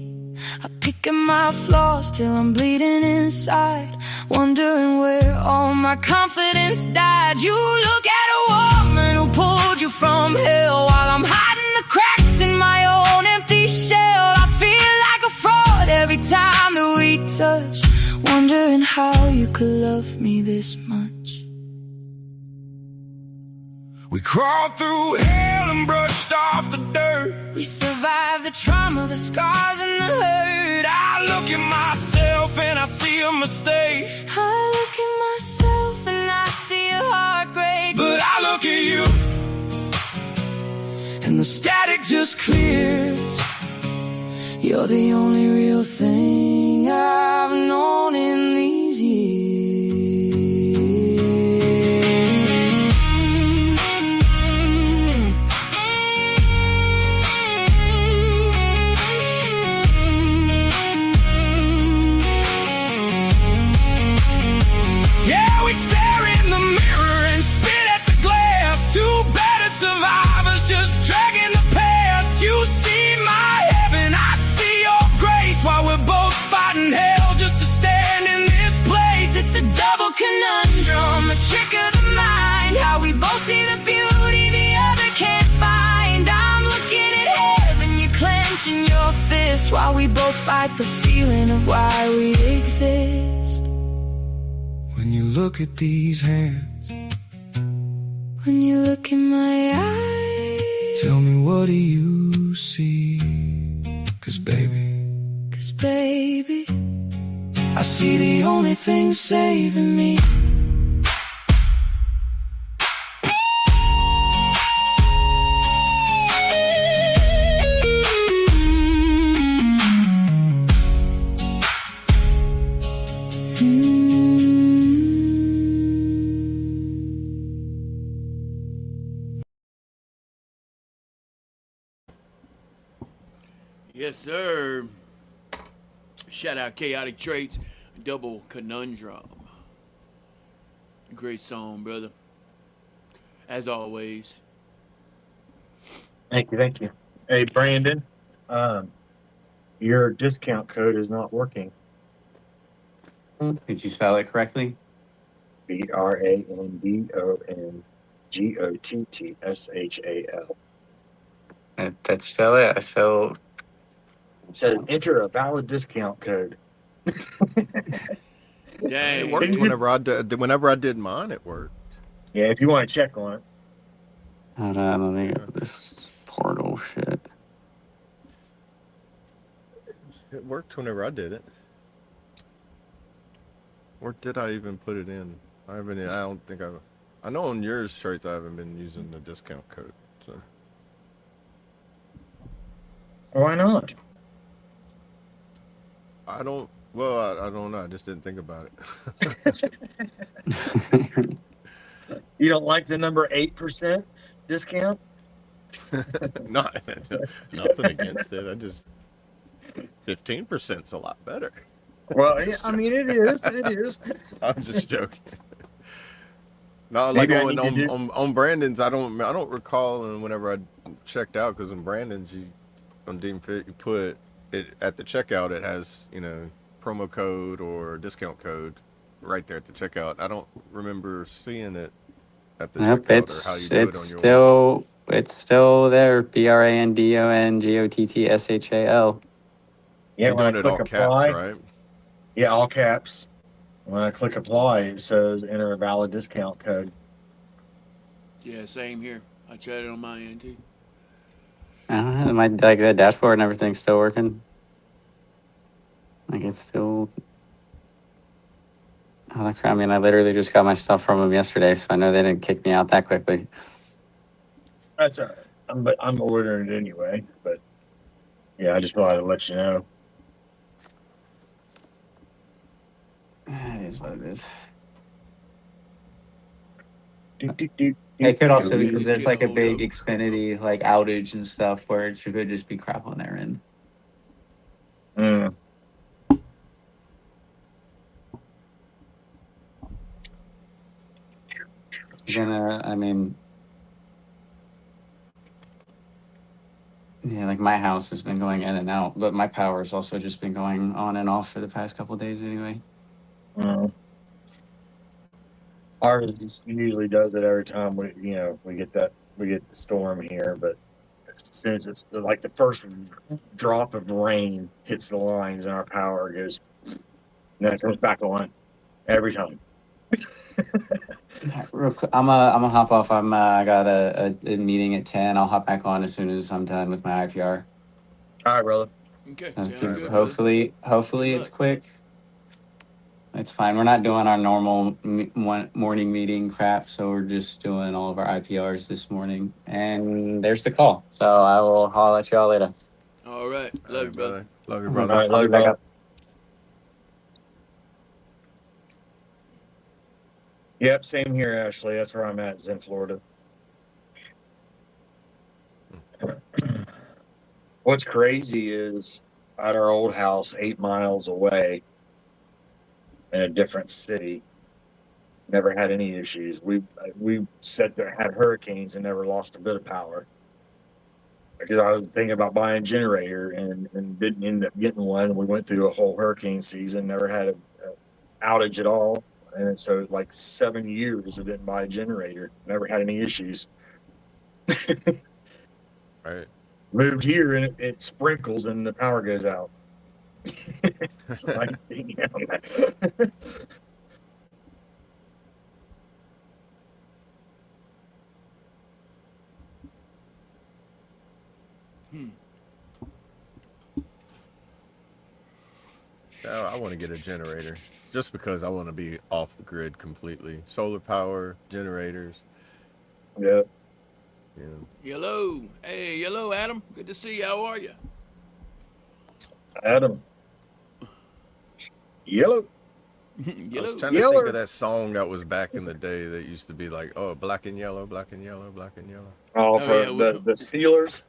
I pick at my flaws till I'm bleeding inside, wondering where all my confidence died. You look at a woman who pulled you from hell, while I'm hiding the cracks in my own empty shell. I feel like a fraud every time that we touch, wondering how you could love me this much. We crawled through hell and brushed off the dirt. We survived the trauma, the scars and the hurt. I look at myself and I see a mistake. I look at myself and I see a heartbreak. But I look at you and the static just clears. You're the only real thing I've known in these years. We stare in the mirror and spit at the glass, two battered survivors just dragging the past. You see my heaven, I see your grace, while we're both fighting hell just to stand in this place. It's a double conundrum, a trick of the mind, how we both see the beauty the other can't find. I'm looking at heaven, you're clenching your fist, while we both fight the feeling of why we exist. When you look at these hands, when you look in my eyes, tell me what do you see? 'Cause baby, I see the only thing saving me. Yes, sir. Shout out Chaotic Traits, Double Conundrum. Great song, brother. As always. Thank you, thank you. Hey, Brandon, your discount code is not working. Did you spell it correctly? BRANDONGOTTSHAL. That's still it. So It says enter a valid discount code. Dang. It worked whenever I did mine. It worked. Yeah, if you want to check on it. hold on, let me get this portal shit. It worked whenever I did it. Or did I even put it in? I don't think I've. I know on yours traits I haven't been using the discount code. So. Why not? I don't. Well, I don't know. I just didn't think about it. You don't like the number 8% discount? Nothing against it. I just 15%'s a lot better. Well, yeah, I mean it is. It is. I'm just joking. No, like on Brandon's, I don't recall, and whenever I checked out, because on Brandon's, on Dean Fit, you put at the checkout it has, promo code or discount code right there at the checkout. I don't remember seeing it at the Nope, checkout or how you do it it's on yours. still there. BRANDONGOTTSHAL. Yeah, You're when I doing it click all caps, apply, right? yeah, all caps. When I click apply, it says enter a valid discount code. Yeah, same here. I tried it on my end too. My like the dashboard and everything's still working. Like it's still. Oh, I mean, I literally just got my stuff from them yesterday, so I know they didn't kick me out that quickly. That's all right. But I'm ordering it anyway. But yeah, I just wanted to let you know. It is what it is. It It could also be Yeah, because it's there's getting like a a hold big up. Xfinity like outage and stuff where it could just be crap on their end. Mm. I mean, yeah, like my house has been going in and out, but my power's also just been going on and off for the past couple of days anyway. Ours usually does it every time we get the storm here, but as soon as it's like the first drop of rain hits the lines and our power goes, and then it comes back on every time. I'm gonna hop off. I got a meeting at 10. I'll hop back on as soon as I'm done with my IPR. All right, brother. Okay, So sounds good, brother. hopefully Good it's luck. quick. It's fine. We're not doing our normal morning meeting crap, so we're just doing all of our IPRs this morning. And there's the call. So I'll holler at y'all later. All right, All love right, you, brother. Love you, All brother. right, I'll be back brother. up. Yep, same here, Ashley. That's where I'm at, is in Florida. What's crazy is at our old house, 8 miles away in a different city, never had any issues. We sat there, had hurricanes, and never lost a bit of power. Because I was thinking about buying a generator and didn't end up getting one. We went through a whole hurricane season, never had a outage at all. And so, like 7 years, I didn't buy a generator, never had any issues. Right. Moved here and it sprinkles and the power goes out. It's like, Now I want to get a generator just because I want to be off the grid completely. Solar power, generators. yeah. You know. Yellow. Hey, yellow, Adam. Good to see you. How are you? Adam. Yellow. I was Yellow. trying to think Yeller. of that song that was back in the day that used to be like, oh, black and yellow, black and yellow, black and yellow. Oh, for yeah, the Steelers.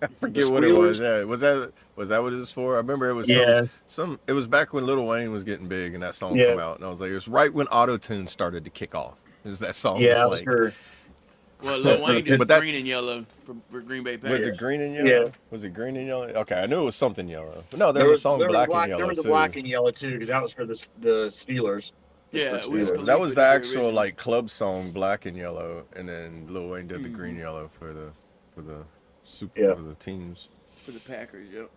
I forget what it was. Yeah, was that what it was for? I remember it was Yeah. some. It was back when Lil Wayne was getting big and that song Yeah. come out, and I was like, it was right when auto tune started to kick off. Is that song Yeah, was like? sure. Well, Lil Wayne did But that- green and yellow for Green Bay Packers. Was it green and yellow? Yeah. Was it green and yellow? Okay, I knew it was something yellow. But no, there's a song black and yellow There was a too. black and yellow too, because that was for the Steelers. Yeah, It's for Wiz Steelers. Khalifa That was the did actual original. like club song, black and yellow, and then Lil Wayne did the green yellow for the super Yeah. for the teams. For the Packers, yep.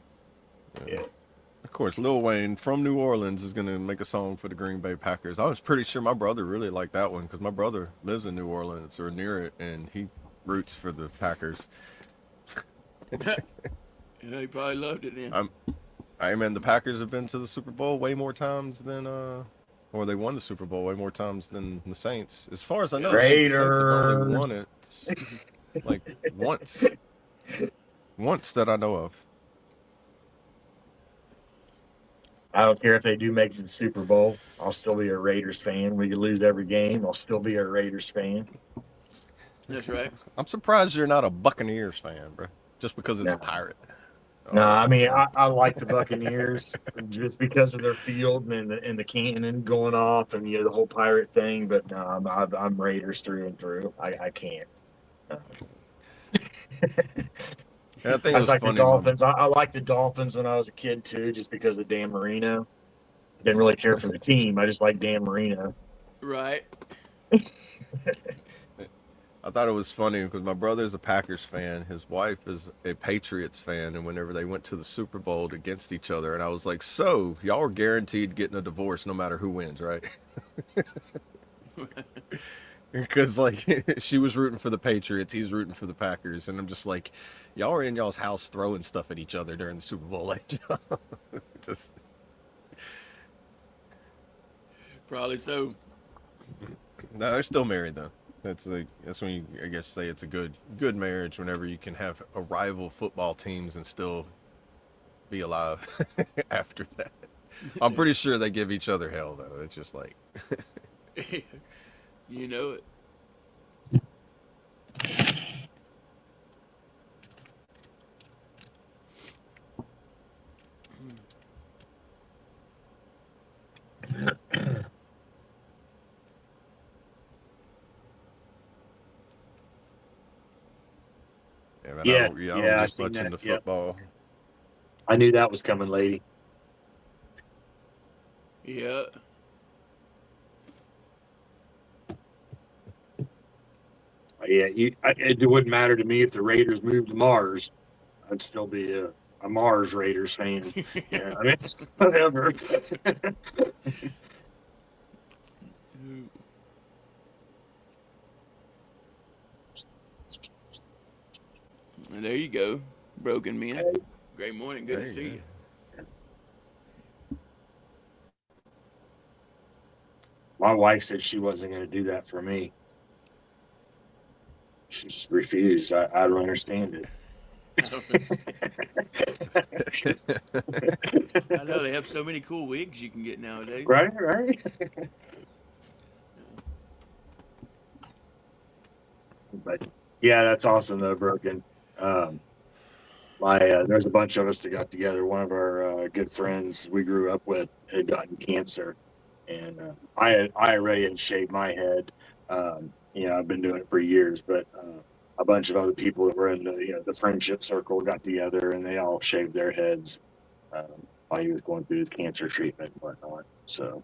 Yeah. Of course, Lil Wayne from New Orleans is gonna make a song for the Green Bay Packers. I was pretty sure my brother really liked that one because my brother lives in New Orleans or near it, and he roots for the Packers. Yeah, he probably loved it then. I mean, the Packers have been to the Super Bowl way more times than or they won the Super Bowl way more times than the Saints. As far as I know, I think the Saints have only won it like once that I know of. I don't care if they do make it to the Super Bowl. I'll still be a Raiders fan. We could lose every game. I'll still be a Raiders fan. That's right. I'm surprised you're not a Buccaneers fan, bro. Just because it's a No. Pirate. No, I mean I like the Buccaneers just because of their field and the cannon going off and the whole pirate thing. But no, I'm Raiders through and through. I can't. And I think I it was was like the funny. Dolphins. I liked the Dolphins when I was a kid too, just because of Dan Marino. Didn't really care for the team. I just liked Dan Marino. Right. I thought it was funny because my brother's a Packers fan. His wife is a Patriots fan. And whenever they went to the Super Bowl against each other, and I was like, so y'all are guaranteed getting a divorce no matter who wins, right? Because, like, she was rooting for the Patriots, he's rooting for the Packers. And I'm just like, y'all are in y'all's house throwing stuff at each other during the Super Bowl. Like, just. Probably so. No, they're still married though. That's when you, I guess, say it's a good marriage whenever you can have a rival football teams and still be alive after that. I'm pretty sure they give each other hell though. It's just like You know it. yeah, man, Yeah, I don't I get seen much that. into Yep, football. I knew that was coming, lady. Yeah. Yeah, it wouldn't matter to me if the Raiders moved to Mars. I'd still be a Mars Raiders fan. Yeah, I mean, it's whatever. And there you go, broken men. Great morning. Good There to you see go. you. My wife said she wasn't going to do that for me. She just refused. I don't understand it. I know they have so many cool wigs you can get nowadays. Right. But yeah, that's awesome though, Broken. Um, there's a bunch of us that got together. One of our good friends we grew up with had gotten cancer, and I already had shaved my head. I've been doing it for years, but a bunch of other people that were in the friendship circle got together and they all shaved their heads while he was going through his cancer treatment and whatnot. So.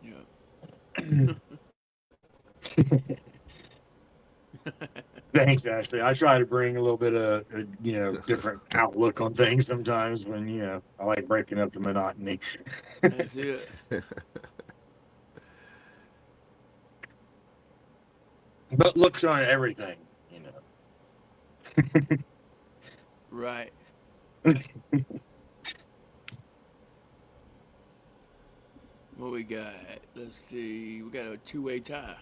Yeah. Thanks, Ashley. I try to bring a little bit of different outlook on things sometimes when I like breaking up the monotony. That's it. But looks on everything. Right. What we got? Let's see. We got a two-way tie.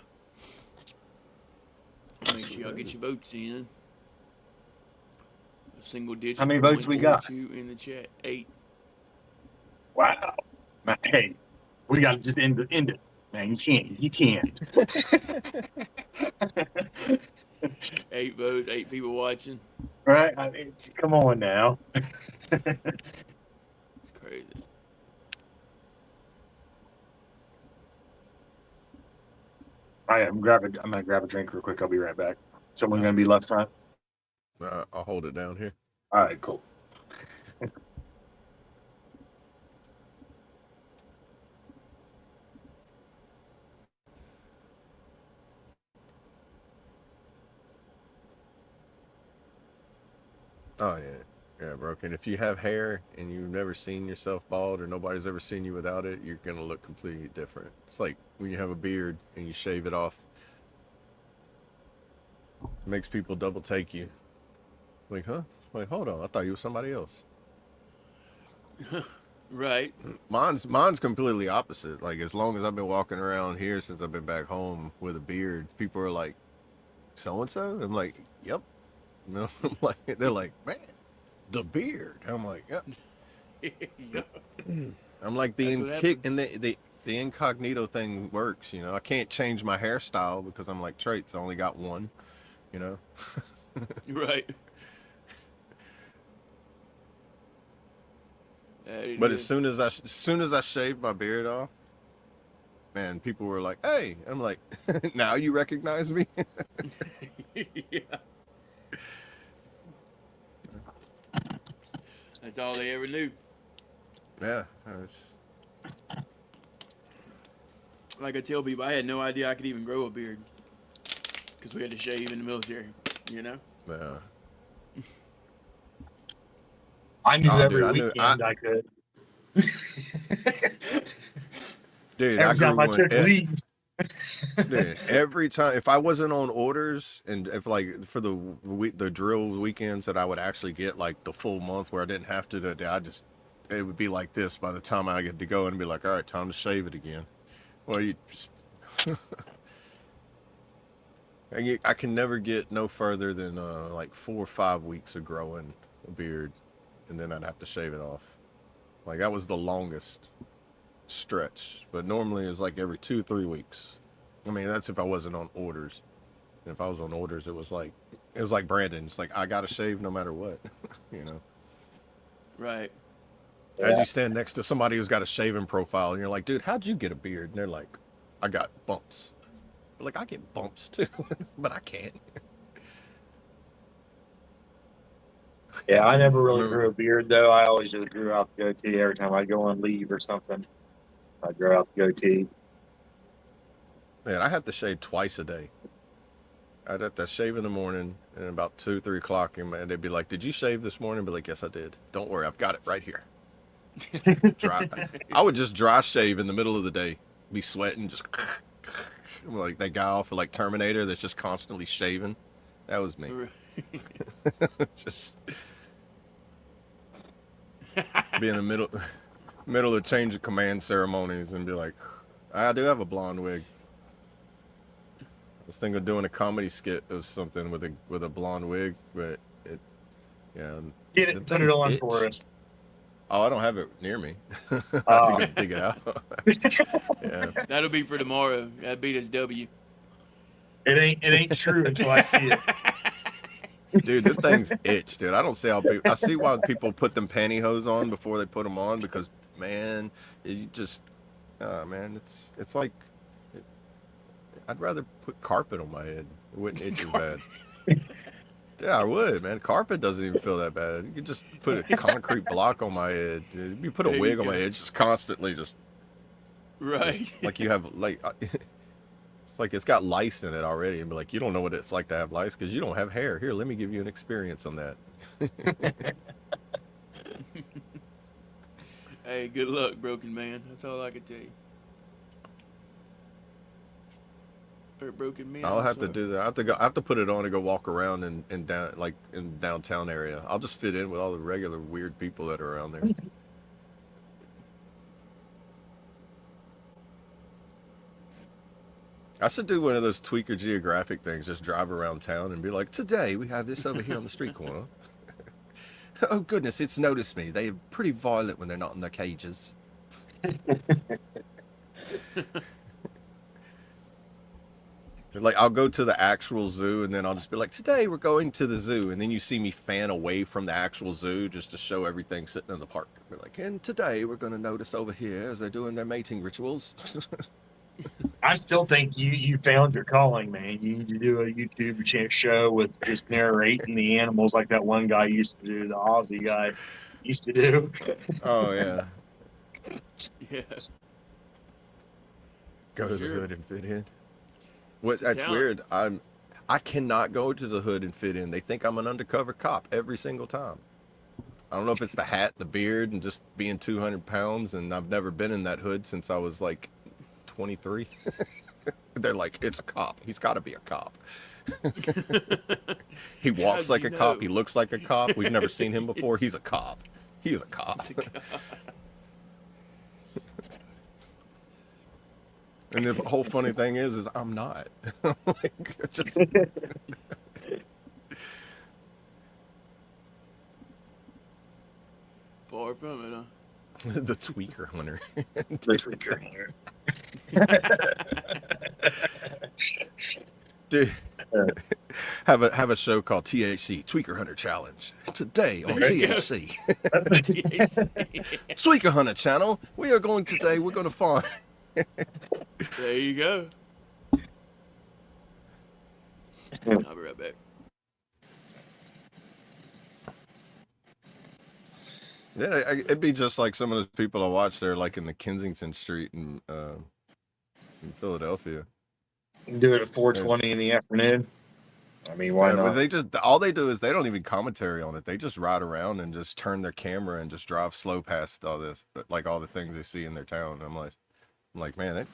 Make sure y'all get your votes in. A single digit. How many votes we or got? two in the chat. 8. Wow. Hey, we got to just end it, man. You can't. 8 votes. 8 people watching. Right? Come on now. It's crazy. I'm gonna grab a drink real quick. I'll be right back. Someone gonna be left front. I'll hold it down here. All right, cool. Oh yeah, Broken. If you have hair and you've never seen yourself bald or nobody's ever seen you without it, you're gonna look completely different. It's like when you have a beard and you shave it off. It makes people double take you. Like, huh? Like, hold on, I thought you were somebody else. Right. Mine's completely opposite. Like, as long as I've been walking around here since I've been back home with a beard, people are like, so and so. I'm like, yep. I'm like, they're like, man, the beard. I'm like, yep. Yep. I'm like That's what happens. and the incognito thing works. I can't change my hairstyle because I'm like traits. I only got one. Right. But as soon as I shave my beard off, and people were like, "Hey," I'm like, "Now you recognize me?" Yeah. That's all they ever knew. Yeah, I was, Like I tell people, I had no idea I could even grow a beard because we had to shave in the military. You know. yeah. I knew Oh, dude, every I knew I, weekend I could. dude, I Every grew time I one. took leave. Dude, every time if I wasn't on orders, and if like for the week, the drill weekends that I would actually get like the full month where I didn't have to, I just it would be like this by the time I get to go and be like, all right, time to shave it again. Well, you just, I can never get no further than like 4 or 5 weeks of growing a beard, and then I'd have to shave it off. Like that was the longest stretch, but normally it's like every 2 3 weeks. I mean, that's if I wasn't on orders. And if I was on orders, it was like Brandon. It's like I gotta shave no matter what, you know. Right. As you stand next to somebody who's got a shaving profile, and you're like, dude, how'd you get a beard? And they're like, I got bumps. But like I get bumps too, but I can't. Yeah, I never I really remember, grew a beard though. I always just grew out the goatee every time I go on leave or something. I grow out the goatee. man, I had to shave twice a day. I'd have to shave in the morning and about 2 3 o'clock, and man, they'd be like, "Did you shave this morning?" I'd be like, "Yes, I did. Don't worry, I've got it right here." Dry. I would just dry shave in the middle of the day, be sweating, just like that guy off of like Terminator that's just constantly shaving. That was me. Just be in the middle of change of command ceremonies and be like, I do have a blonde wig. I was thinking of doing a comedy skit or something with a blonde wig, but it, yeah. Get the it, put it things on itch. for us. Oh, I don't have it near me. I have to go dig it out. Yeah. That'll be for tomorrow. That'd beat us W. It ain't true until I see it. Dude, the things itch, dude. I don't see how people. I see why people put them pantyhose on before they put them on because, man, you just, man, it's like, I'd rather put carpet on my head. It wouldn't itch as bad. Yeah, I would, man. Carpet doesn't even feel that bad. You could just put a concrete block on my head. If you put a There you wig on my go. head, it's just constantly just Right. like you have like. It's like it's got lice in it already, and be like, you don't know what it's like to have lice because you don't have hair. Here, let me give you an experience on that. Hey, good luck, broken man. That's all I can tell you. Or broken man. I'll I'm have to sorry. do that. I have to put it on and go walk around in down like in downtown area. I'll just fit in with all the regular weird people that are around there. I should do one of those Tweaker Geographic things. Just drive around town and be like, today we have this over here on the street corner. Oh goodness, it's noticed me. They're pretty violent when they're not in their cages. Like I'll go to the actual zoo and then I'll just be like, today we're going to the zoo, and then you see me fan away from the actual zoo just to show everything sitting in the park. Be like, and today we're going to notice over here as they're doing their mating rituals. I still think you found your calling, man. You need to do a YouTube show with just narrating the animals like that one guy used to do, the Aussie guy used to do. Oh yeah, Yeah. go to the Sure. hood and fit in. What? It's a That's talent. weird. I cannot go to the hood and fit in. They think I'm an undercover cop every single time. I don't know if it's the hat, the beard, and just being 200 pounds, and I've never been in that hood since I was like 23. They're like, it's a cop. He's got to be a cop. He walks How'd like you a cop. know? He looks like a cop. We've never seen him before. He's a cop. He is a cop. And the whole funny thing is I'm not. Like, just, Far from it, huh? the tweaker hunter. Dude, have a show called THC Tweaker Hunter Challenge today on There you go. THC. Tweaker Hunter channel. We're going to find There you go. I'll be right back. Yeah, it'd be just like some of those people I watch there, like in the Kensington Street in Philadelphia. Do it at Yeah, 4:20 in the afternoon. I mean, why yeah, but not? they just all they do is they don't even commentary on it. They just ride around and just turn their camera and just drive slow past all this, like all the things they see in their town. I'm like, man, that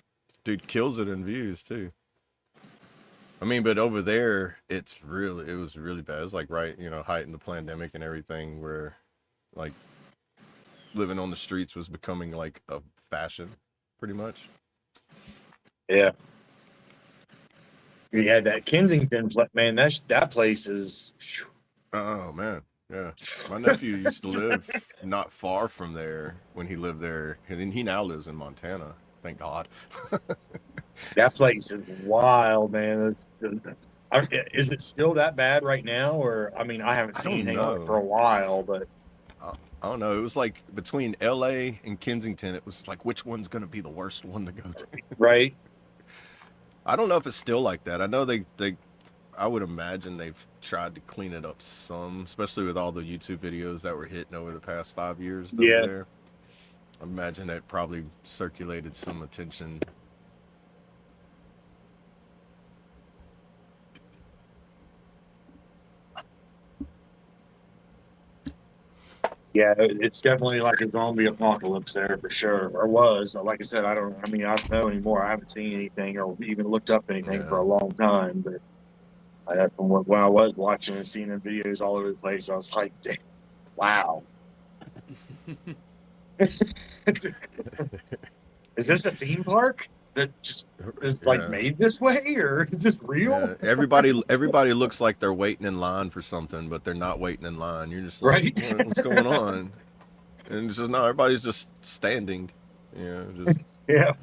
dude kills it in views too. I mean, but over there, it was really bad. It was like right, height in the pandemic and everything, where like living on the streets was becoming like a fashion, pretty much. Yeah. You had that Kensington, man. That place is. Oh man, yeah. My nephew used to live not far from there when he lived there, and then he now lives in Montana. Thank God. That place is wild, man. Is it still that bad right now? Or I mean, I haven't I seen don't anything on it for know. a while, but I don't know. It was like between L.A. and Kensington. It was like which one's going to be the worst one to go to. right. I don't know if it's still like that. I know they I would imagine they've tried to clean it up some, especially with all the YouTube videos that were hitting over the past 5 years over Yeah. there. I imagine that probably circulated some attention. Yeah, it's definitely like a zombie apocalypse there for sure, or was. Like I said, I don't. I mean, I don't know anymore. I haven't seen anything or even looked up anything for Yeah. a long time. But from when I was watching and seeing the videos all over the place, I was like, "Wow, is this a theme park that just is like Yeah. made this way, or is this real?" Yeah, everybody looks like they're waiting in line for something, but they're not waiting in line. You're just like, Right? what's going on? And it's just no, everybody's just standing. Just. Yeah.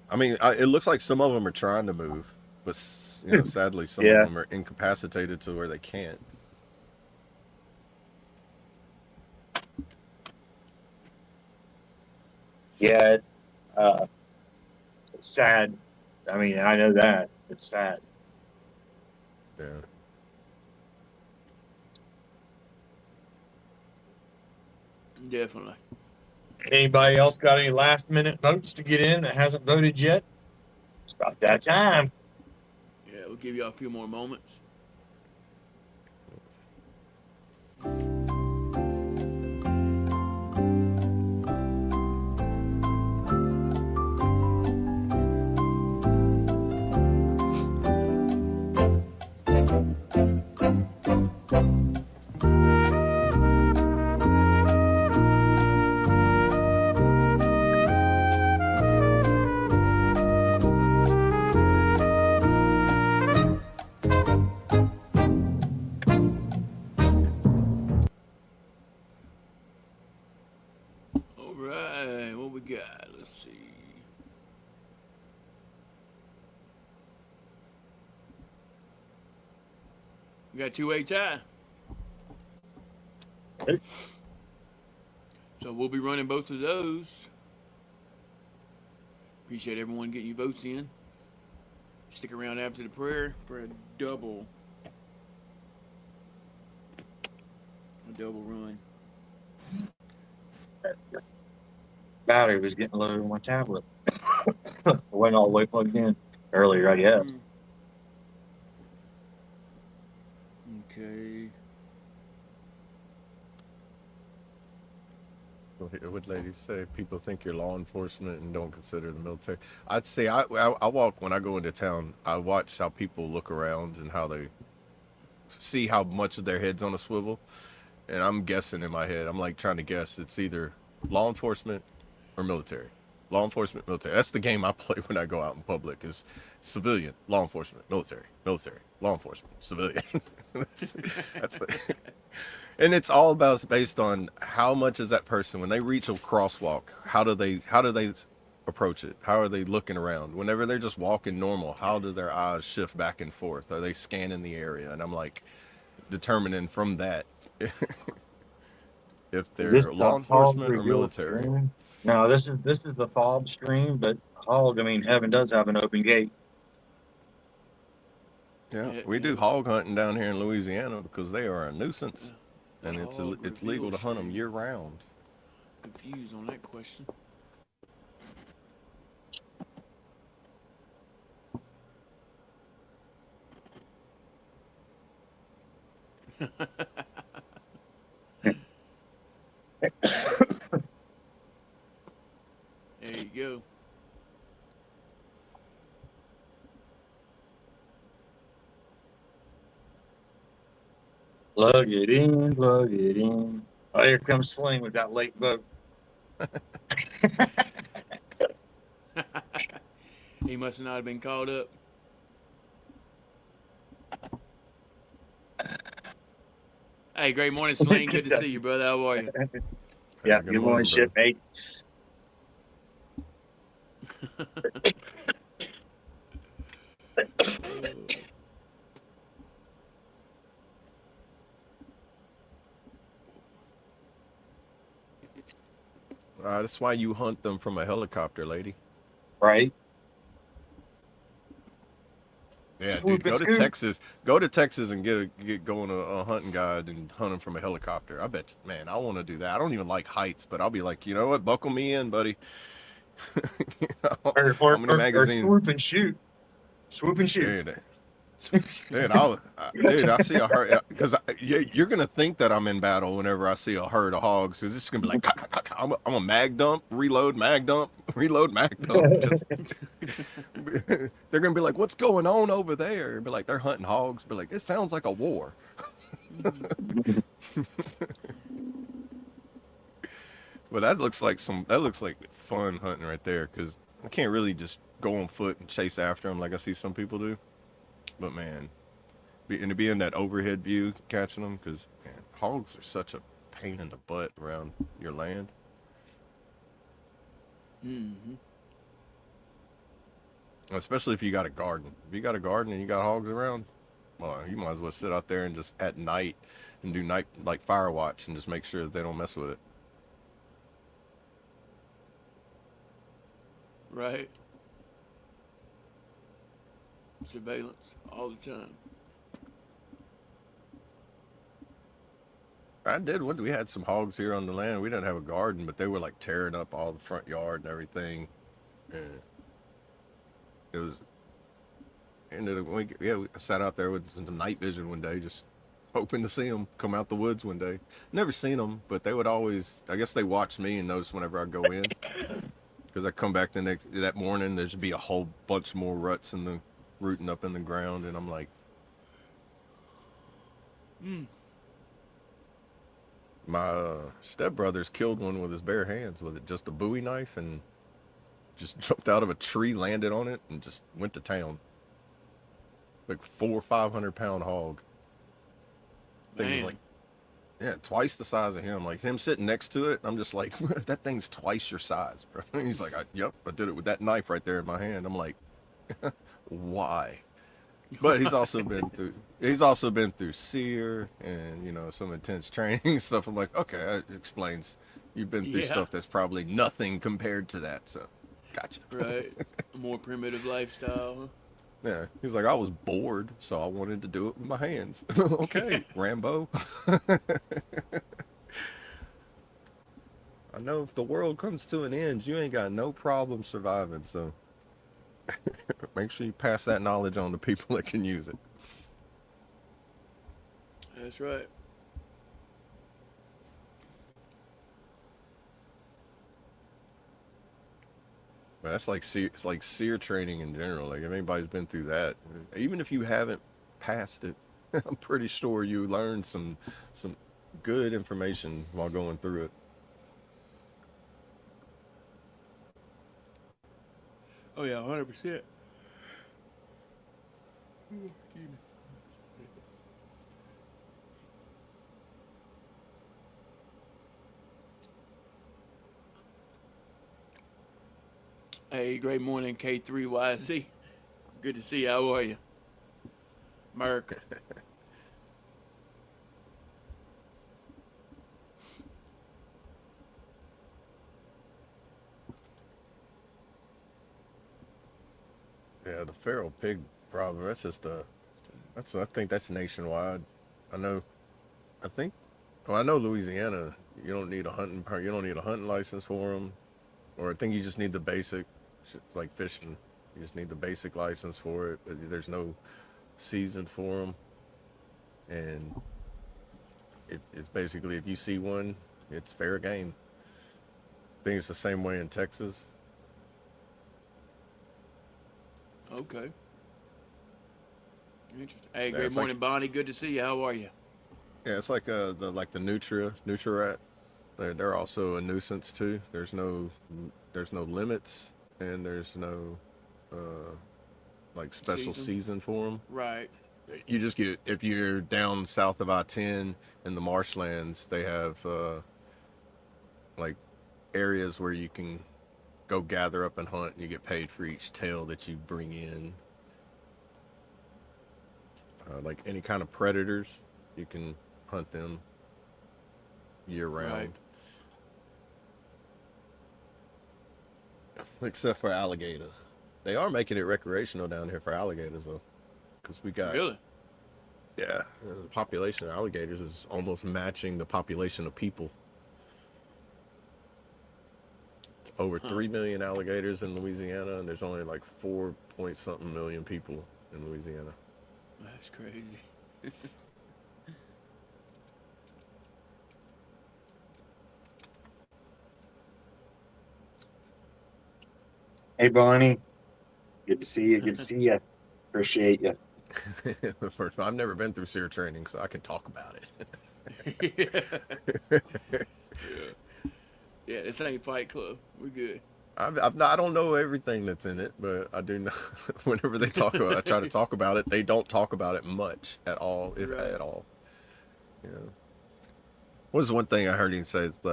I mean, it looks like some of them are trying to move, but sadly, some of Yeah. them are incapacitated to where they can't. Yeah. Uh, it's sad. I mean, I know that it's sad. Yeah. Definitely. Anybody else got any last minute votes to get in that hasn't voted yet? It's about that time. Yeah, we'll give you a few more moments. All right, what we got? Let's see. We got 2-way tie. So we'll be running both of those. Appreciate everyone getting your votes in. Stick around after the prayer for a double run. Battery was getting low on my tablet. It wasn't all the way plugged in earlier, I guess. Okay. What ladies say? People think you're law enforcement and don't consider the military. I'd say I walk when I go into town. I watch how people look around and how they see how much of their head's on a swivel, and I'm guessing in my head. I'm like trying to guess. It's either law enforcement or military. Law enforcement, military. That's the game I play when I go out in public. Is civilian, law enforcement, military, law enforcement, civilian. that's and it's all about based on how much is that person when they reach a crosswalk. How do they approach it? How are they looking around? Whenever they're just walking normal, how do their eyes shift back and forth? Are they scanning the area? And I'm like determining from that if Is this they're law Tom's enforcement or reveal of military. sin? No, this is the FOB stream, but hog. I mean, heaven does have an open gate. Yeah, Yeah, we do heaven. hog hunting down here in Louisiana because they are a nuisance, The and hog it's legal reveal to hunt them stream. year round. Confused on that question. There you go. Plug it in, plug it in. Oh, here comes Sling with that late vote. He must not have been called up. Hey, great morning, Sling. Good to see you, brother. How are you? Yeah, Good good morning, morning, brother. shipmate. That's why you hunt them from a helicopter, lady. Right? Yeah, dude, Swoop and go to scoop. Texas. Go to Texas and get going a hunting guide and hunt them from a helicopter. I bet, man, I want to do that. I don't even like heights, but I'll be like, you know what? Buckle me in, buddy. Or, How or, many or, or magazines? swoop and shoot. Swoop and shoot. Dude, dude, I see a herd because you're gonna think that I'm in battle whenever I see a herd of hogs. Cause it's gonna be like, I'm a mag dump, reload, mag dump, reload, mag dump. Just they're gonna be like, what's going on over there? And be like, they're hunting hogs. Be like, it sounds like a war. But that looks like fun hunting right there. Cause I can't really just go on foot and chase after them like I see some people do. But man, and to be in that overhead view catching them, because man, hogs are such a pain in the butt around your land. Mm-hmm. Especially if you got a garden. If you got a garden and you got hogs around, well, you might as well sit out there and just at night and do night like fire watch and just make sure that they don't mess with it. Right. Surveillance all the time. I did. We had some hogs here on the land. We didn't have a garden, but they were like tearing up all the front yard and everything. And it was we sat out there with the night vision one day, just hoping to see them come out the woods one day. Never seen them, but they would always. I guess they watch me and notice whenever I go in, because I come back that morning. There's be a whole bunch more ruts in the rooting up in the ground, and I'm like, my stepbrother's killed one with his bare hands with it, just a Bowie knife, and just jumped out of a tree, landed on it, and just went to town. Like 400 or 500 pound hog. Thing was Man. like, yeah, twice the size of him. Like him sitting next to it, I'm just like, that thing's twice your size, bro. And he's like, yep, I did it with that knife right there in my hand. I'm like, why? But he's also been through SEER and some intense training and stuff. I'm like, okay, that explains. You've been through Yeah. stuff that's probably nothing compared to that. So, gotcha. Right. A more primitive lifestyle. Huh? Yeah, he's like, I was bored, so I wanted to do it with my hands. Okay, Rambo. I know if the world comes to an end, you ain't got no problem surviving. So make sure you pass that knowledge on to people that can use it. That's right. But that's like it's like SEER training in general. Like if anybody's been through that, even if you haven't passed it, I'm pretty sure you learned some good information while going through it. Oh yeah, 100%. Hey, great morning, K3YZ. Good to see you. How are you? America. Yeah, the feral pig problem. That's just a. I think that's nationwide. I know. I think. Well, I know Louisiana. You don't need a hunting. You don't need a hunting license for them, or I think you just need the basic. It's like fishing. You just need the basic license for it. But there's no season for them, and it's basically if you see one, it's fair game. I think it's the same way in Texas. Okay. Interesting. Hey, Yeah, great it's like morning, Bonnie. Good to see you. How are you? yeah, it's like the Nutria rat. They're also a nuisance too. There's no limits, and there's no like special Season? season for them. Right. You just get if you're down south of I-10 in the marshlands, they have like areas where you can go gather up and hunt, and you get paid for each tail that you bring in. Like any kind of predators, you can hunt them year round. Right. Except for alligator. They are making it recreational down here for alligators though, because we got Really? yeah, the population of alligators is almost matching the population of people. It's over 3 million alligators in Louisiana, and there's only like 4 point something million people in Louisiana. That's crazy. Hey, Bonnie. Good to see you. Good to see you. Appreciate you. First, I've never been through SEER training, so I can talk about Yeah. it. Yeah, this ain't Fight Club. We're good. I don't know everything that's in it, but I do know. Whenever they talk about, I try to talk about it. They don't talk about it much at all, if Right. at all. Yeah. What was one thing I heard him say? It's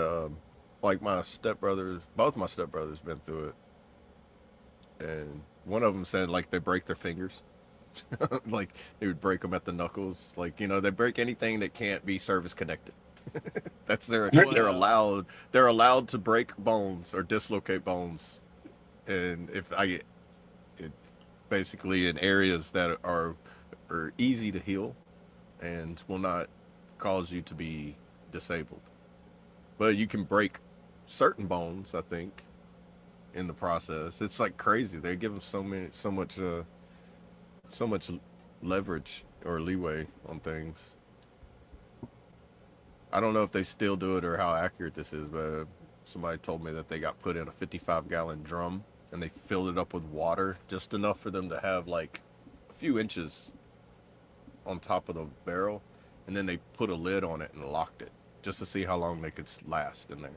like my stepbrothers, both my stepbrothers, been through it, and one of them said like they break their fingers, like they would break them at the knuckles. Like they break anything that can't be service connected. That's they're Wow. allowed to break bones or dislocate bones, and if I get it, basically in areas that are easy to heal and will not cause you to be disabled. But you can break certain bones, I think, in the process. It's like crazy. They give them so much leverage or leeway on things. I don't know if they still do it or how accurate this is, but somebody told me that they got put in a 55-gallon drum and they filled it up with water just enough for them to have like a few inches on top of the barrel, and then they put a lid on it and locked it just to see how long they could last in there.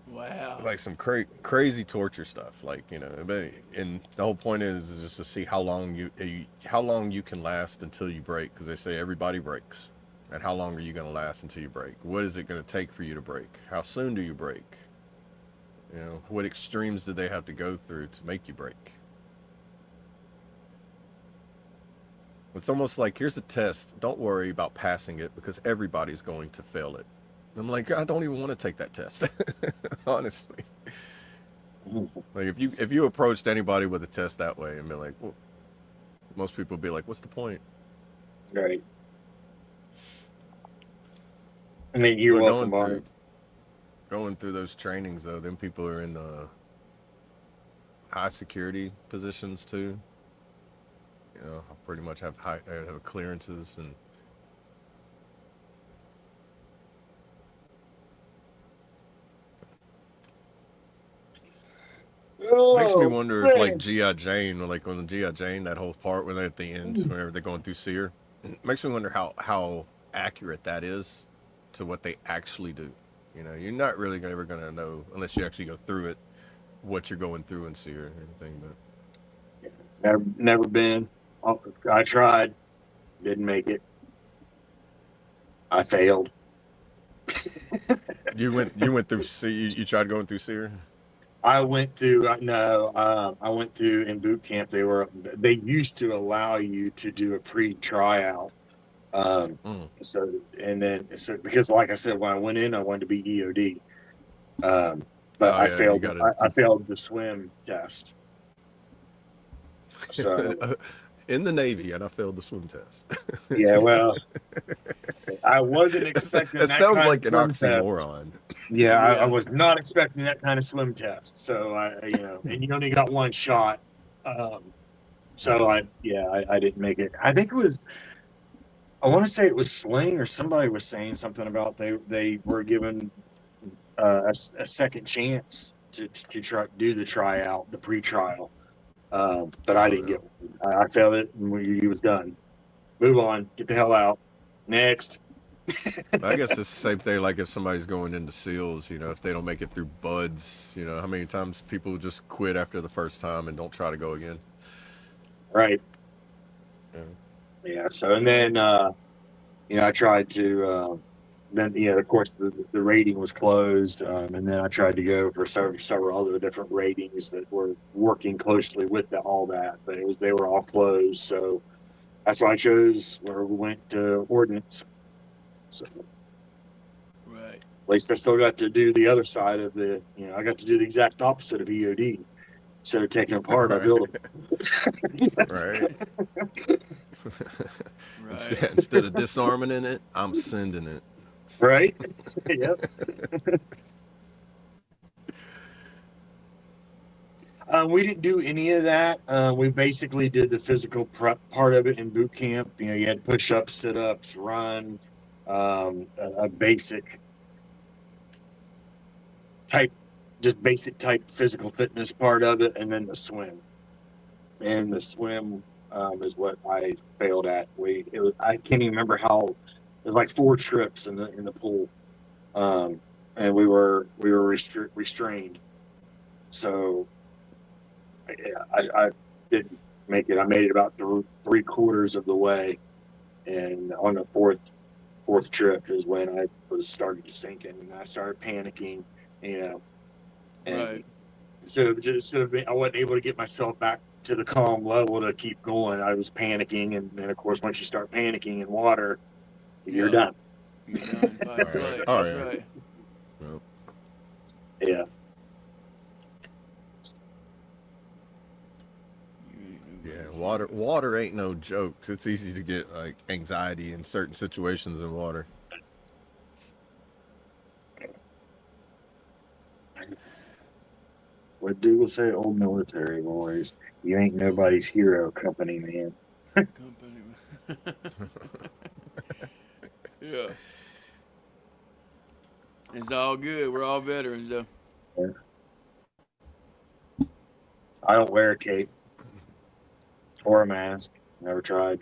Wow. Like some crazy torture stuff, like and the whole point is just to see how long you can last until you break, because they say everybody breaks, and how long are you going to last until you break? What is it going to take for you to break? How soon do you break? What extremes did they have to go through to make you break? It's almost like, here's a test, don't worry about passing it because everybody's going to fail it. I'm like, I don't even want to take that test. Honestly. Like if you approached anybody with a test that way and be like, well, most people would be like, what's the point? Right. I mean, you're welcome, Bonnie. Going through those trainings though, then people are in high security positions too. Pretty much have clearances and makes me wonder if like G.I. Jane, like on the G.I. Jane, that whole part when they're at the end, whenever they're going through SEER, makes me wonder how accurate that is to what they actually do. You're not really ever going to know unless you actually go through it what you're going through in SEER or anything. But Never been. I tried, didn't make it. I failed. you went through you tried going through SEER? I went through I went through in boot camp. They used to allow you to do a pre-tryout. So because like I said, when I went in, I wanted to be EOD. but Oh I yeah, you failed. got I failed the swim test. So in the Navy, and I failed the swim test. yeah, well, I wasn't expecting That that sounds kind of like an swim test. oxymoron. Yeah, I Yeah. was not expecting that kind of swim test. So and you only got one shot. So I didn't make it. I think it was. I want to say it was Sling or somebody was saying something about they were given a second chance to try do the tryout, the pre-trial. But I Oh didn't yeah. get one. I failed it, and he was done. Move on. Get the hell out. Next. I guess it's the same thing. Like if somebody's going into SEALs, if they don't make it through buds, how many times people just quit after the first time and don't try to go again. Right. Yeah. Yeah. So and then I tried to then of course the rating was closed, and then I tried to go for several other different ratings that were working closely with all that, but they were all closed. So that's why I chose where we went to ordnance. So Right. at least I still got to do the other side of I got to do the exact opposite of EOD. Instead of taking apart, I Right. built them. Right. Right. Instead of disarming it, I'm sending it. Right? Yep. We didn't do any of that. We basically did the physical prep part of it in boot camp. You had push-ups, sit-ups, run, a basic type, just basic type physical fitness part of it, and then the swim. And the swim is what I failed at. I can't even remember how. It was like 4 trips in the pool, and we were restrained. So I didn't make it. I made it about 3/4 of the way, and on the fourth trip is when I was starting to sink in, and I started panicking. And Right. I wasn't able to get myself back to the calm level to keep going. I was panicking, and then of course once you start panicking in water, you're Yeah. done. You're done. Fight or Right. flight. Oh, That's yeah. right. Well, Yeah. yeah, water ain't no jokes. It's easy to get like anxiety in certain situations in water. What Dougal say, old military boys, you ain't nobody's hero company, man. Company. Yeah. It's all good. We're all veterans, though. I don't wear a cape or a mask. Never tried.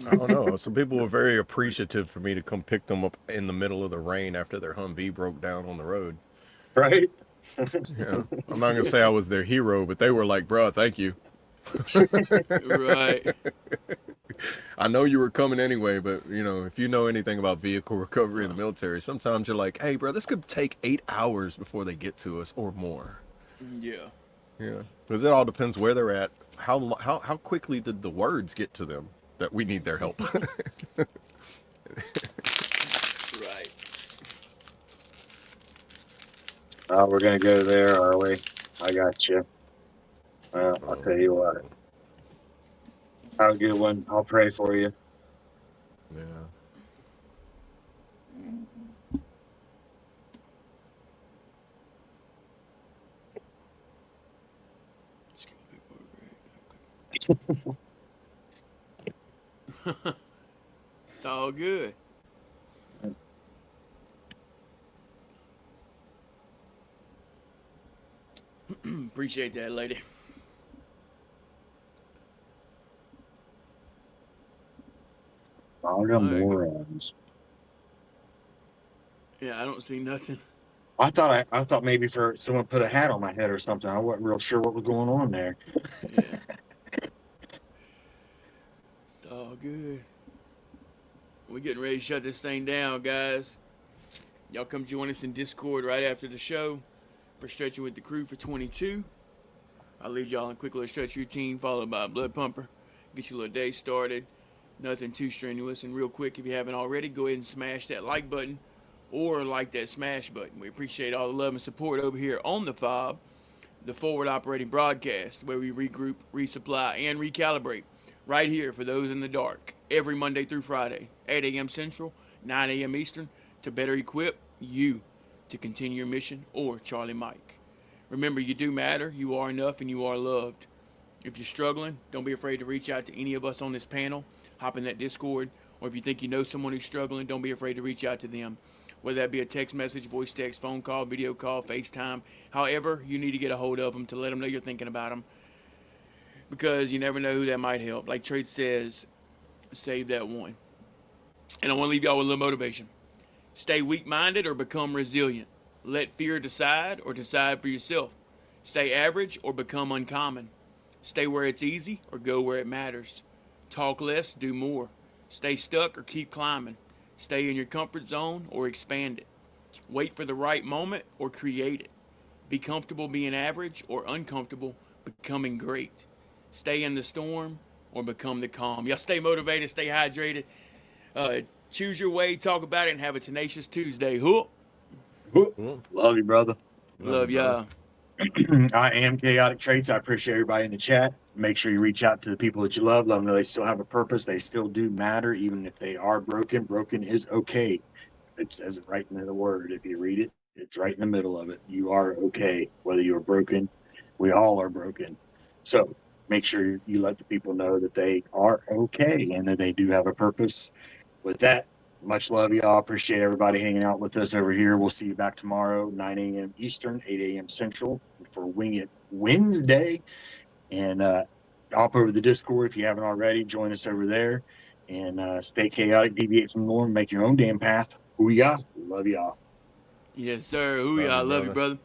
I don't know. Some people were very appreciative for me to come pick them up in the middle of the rain after their Humvee broke down on the road. Right? I'm not gonna say I was their hero, but they were like, "Bro, thank you. Right. I know you were coming anyway, but if you know anything about vehicle recovery in the military, sometimes you're like, hey, bro, this could take 8 hours before they get to us or more. Yeah. Yeah, because it all depends where they're at. How quickly did the words get to them that we need their help? Right. Oh, we're gonna go there, are we? I got you. I'll tell you what. Have a good one. I'll pray for you. Yeah. It's all good. Appreciate that, lady. I got morons. Yeah, I don't see nothing. I thought maybe for someone put a hat on my head or something. I wasn't real sure what was going on there. Yeah. It's all good. We're getting ready to shut this thing down, guys. Y'all come join us in Discord right after the show for Stretching with the Crew for 22. I'll leave y'all in a quick little stretch routine followed by a blood pumper. Get your little day started. Nothing too strenuous. And real quick, if you haven't already, go ahead and smash that like button or like that smash button. We appreciate all the love and support over here on the FOB, the Forward Operating Broadcast, where we regroup, resupply, and recalibrate right here for those in the dark every Monday through Friday, 8 a.m. Central, 9 a.m. Eastern, to better equip you to continue your mission, or Charlie Mike. Remember, you do matter, you are enough, and you are loved. If you're struggling, don't be afraid to reach out to any of us on this panel. Hop in that Discord, or if you think you know someone who's struggling, don't be afraid to reach out to them. Whether that be a text message, voice text, phone call, video call, FaceTime, however you need to get a hold of them to let them know you're thinking about them. Because you never know who that might help. Like Trace says, save that one. And I want to leave y'all with a little motivation. Stay weak-minded or become resilient. Let fear decide or decide for yourself. Stay average or become uncommon. Stay where it's easy or go where it matters. Talk less, do more. Stay stuck or keep climbing. Stay in your comfort zone or expand it. Wait for the right moment or create it. Be comfortable being average or uncomfortable becoming great. Stay in the storm or become the calm. Y'all stay motivated, stay hydrated. Choose your way, talk about it, and have a tenacious Tuesday. Hook. Love you, brother. Love y'all. I am Chaotic Traits. I appreciate everybody in the chat. Make sure you reach out to the people that you love. Let them know they still have a purpose. They still do matter, even if they are broken. Broken is okay. It says it right in the word. If you read it, it's right in the middle of it. You are okay. Whether you're broken, we all are broken. So make sure you let the people know that they are okay and that they do have a purpose. With that, much love, y'all. Appreciate everybody hanging out with us over here. We'll see you back tomorrow, 9 a.m. Eastern, 8 a.m. Central for Wing It Wednesday. And hop over to the Discord if you haven't already. Join us over there. And stay chaotic, deviate from the norm, make your own damn path. Who we got? Love y'all. Yes, sir. Who y'all? Love you, brother.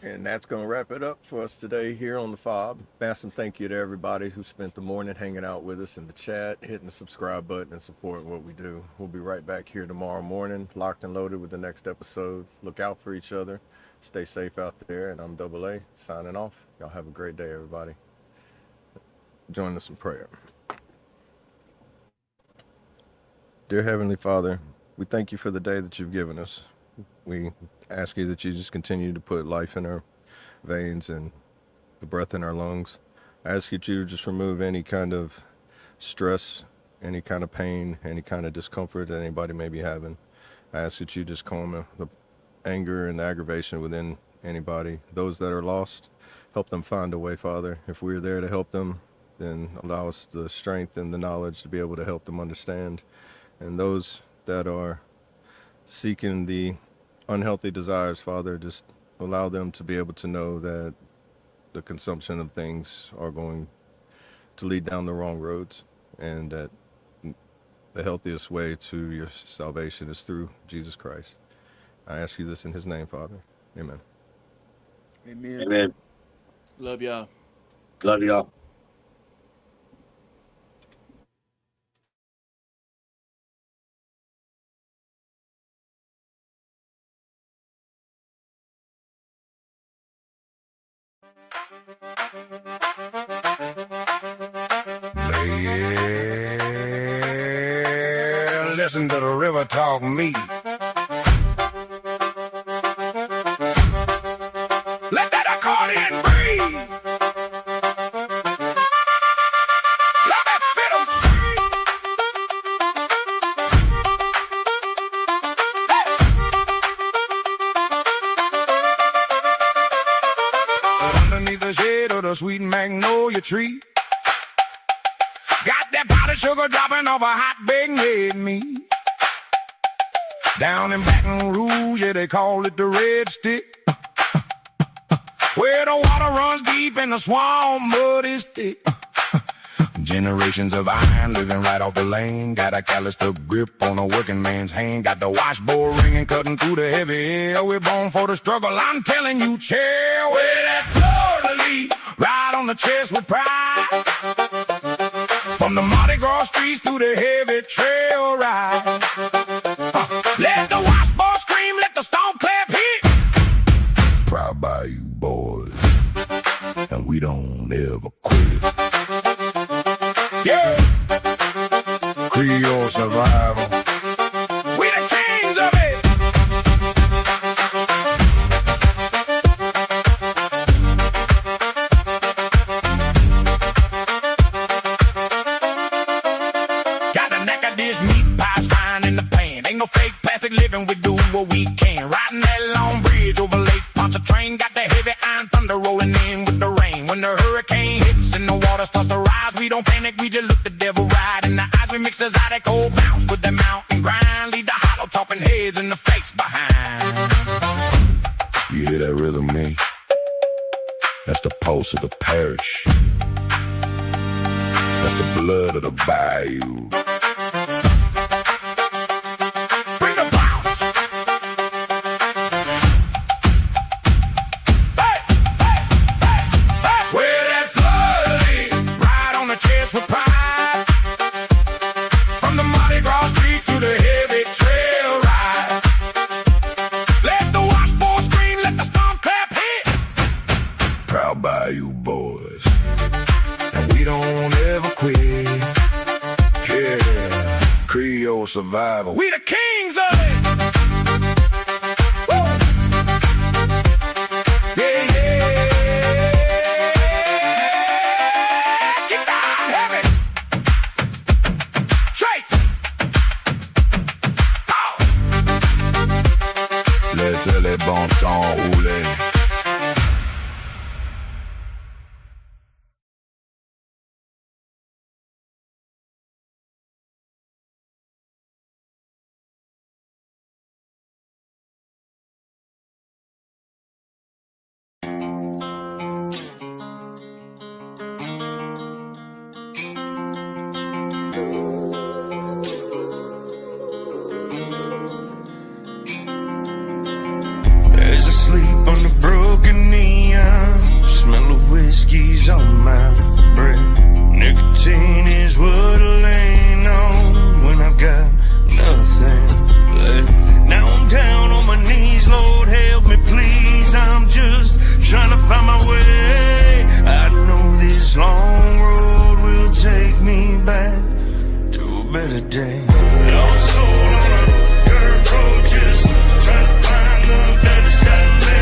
And that's going to wrap it up for us today here on the FOB. Massive thank you to everybody who spent the morning hanging out with us in the chat, hitting the subscribe button and supporting what we do. We'll be right back here tomorrow morning, locked and loaded with the next episode. Look out for each other. Stay safe out there. And I'm Double A signing off. Y'all have a great day, everybody. Join us in prayer. Dear Heavenly Father, we thank you for the day that you've given us. We ask you that you just continue to put life in our veins and the breath in our lungs. I ask you to just remove any kind of stress, any kind of pain, any kind of discomfort that anybody may be having. I ask that you just calm the anger and the aggravation within anybody. Those that are lost, help them find a way, Father. If we're there to help them, then allow us the strength and the knowledge to be able to help them understand. And those that are seeking the unhealthy desires, Father, just allow them to be able to know that the consumption of things are going to lead down the wrong roads, and that the healthiest way to your salvation is through Jesus Christ. I ask you this in his name, Father. Amen. Amen. Amen. Love y'all. Love y'all. Yeah, listen to the river talk me. Let that accordion breathe. Let that fiddle scream. Underneath the shade of the sweet magnolia tree, got that powdered sugar dropping off a hot baked red meat. Down in Baton Rouge, yeah, they call it the Red Stick, where the water runs deep and the swamp mud is thick. Generations of iron living right off the lane, got a calloused up grip on a working man's hand, got the washboard ringing, cutting through the heavy air. We're born for the struggle, I'm telling you, chair. Where that Florida leaf, right on the chest with pride. From the Mardi Gras streets to the heavy trail ride. Let the washboard scream, let the stone clap hit. Proud by you boys, and we don't ever quit. Yeah, Creole survival. We the kings of it. don't panic, we just look the devil right in the eyes. We mix exotic old bounce with that mountain grind. Lead the hollow talking heads in the fakes behind. You hear that rhythm, me? That's the pulse of the parish. That's the blood of the bayou. Bring the bounce. Hey, hey, hey, hey. Where that flooding, ride on the chest with pride. From the Mardi Gras street to the heavy trail ride. Let the washboard scream, let the storm clap hit. Proud Bayou boys, and we don't ever quit. Yeah, Creole survival. We the kings of it. Woo. Yeah, yeah. Keep down heavy. Trace. Oh. Laissez les bons temps rouler. As I sleep on the broken neon, smell of whiskey's on my breath. Nicotine is what I lean on when I've got nothing left. Now I'm down on my knees, Lord help me please. I'm just trying to find my way. I know this long road will take me back to a better day. Lost soul on a dirt road, just trying to find the better side of me.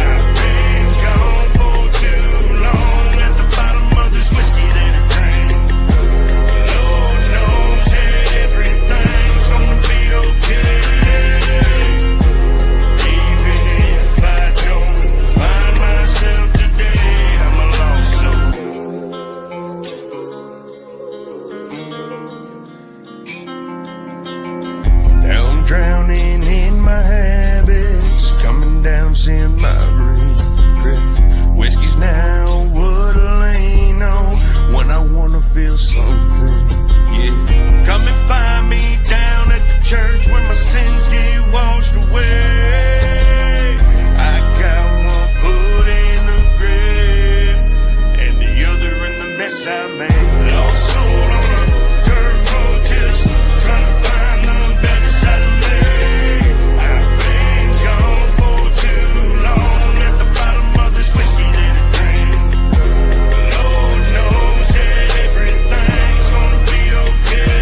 I've been gone for too long at the bottom of this whiskey that I drank. Lord knows that everything's gonna be okay. Even if I don't find myself today, I'm a lost soul. Now I'm drowning in my habits, coming down, seeing my regret. Whiskey's now what I lean on when I wanna feel something, yeah. Come and find me down at the church where my sins get washed away. I got one foot in the grave and the other in the mess I made. Lost soul on a dirt road, just trying to find the better side of me. I've been gone for too long at the bottom of this whiskey that I drank. Lord knows that everything's gonna be okay.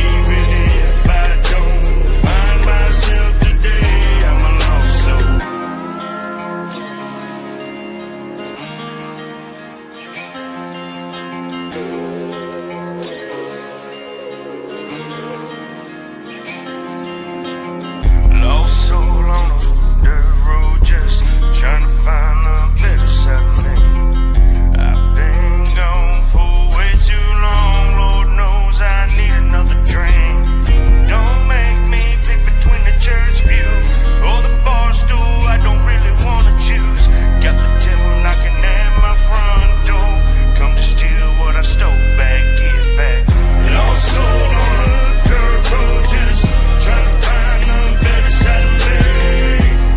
Even if I don't find myself today, I'm a lost soul. Lost soul on a dirt road, just trying to find the better side of me. I've been gone for way too long. Lord knows I need another drink. Don't make me pick between the church pew or the bar stool. I don't really wanna choose. Got the devil knocking at my front door. Come to steal what I stole back, get back. Lost soul on a dirt road, just trying to find the better side of me.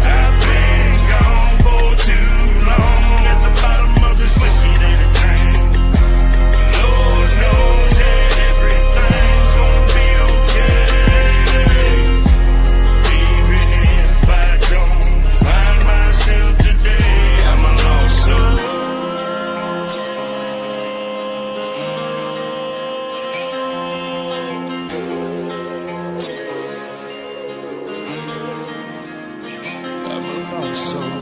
I've been gone for too long at the bottom of this whiskey that I drank. Lord knows that everything's gonna be okay. Even if I don't find myself today, I'm a lost soul. I'm a lost soul.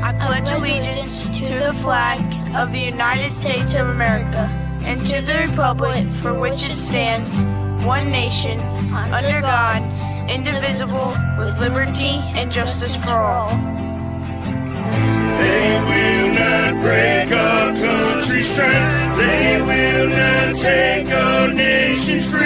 I pledge allegiance to the flag of the United States of America and to the republic for which it stands, one nation, under God, indivisible, with liberty and justice for all. They will not break our country's strength. They will not take our nation's freedom.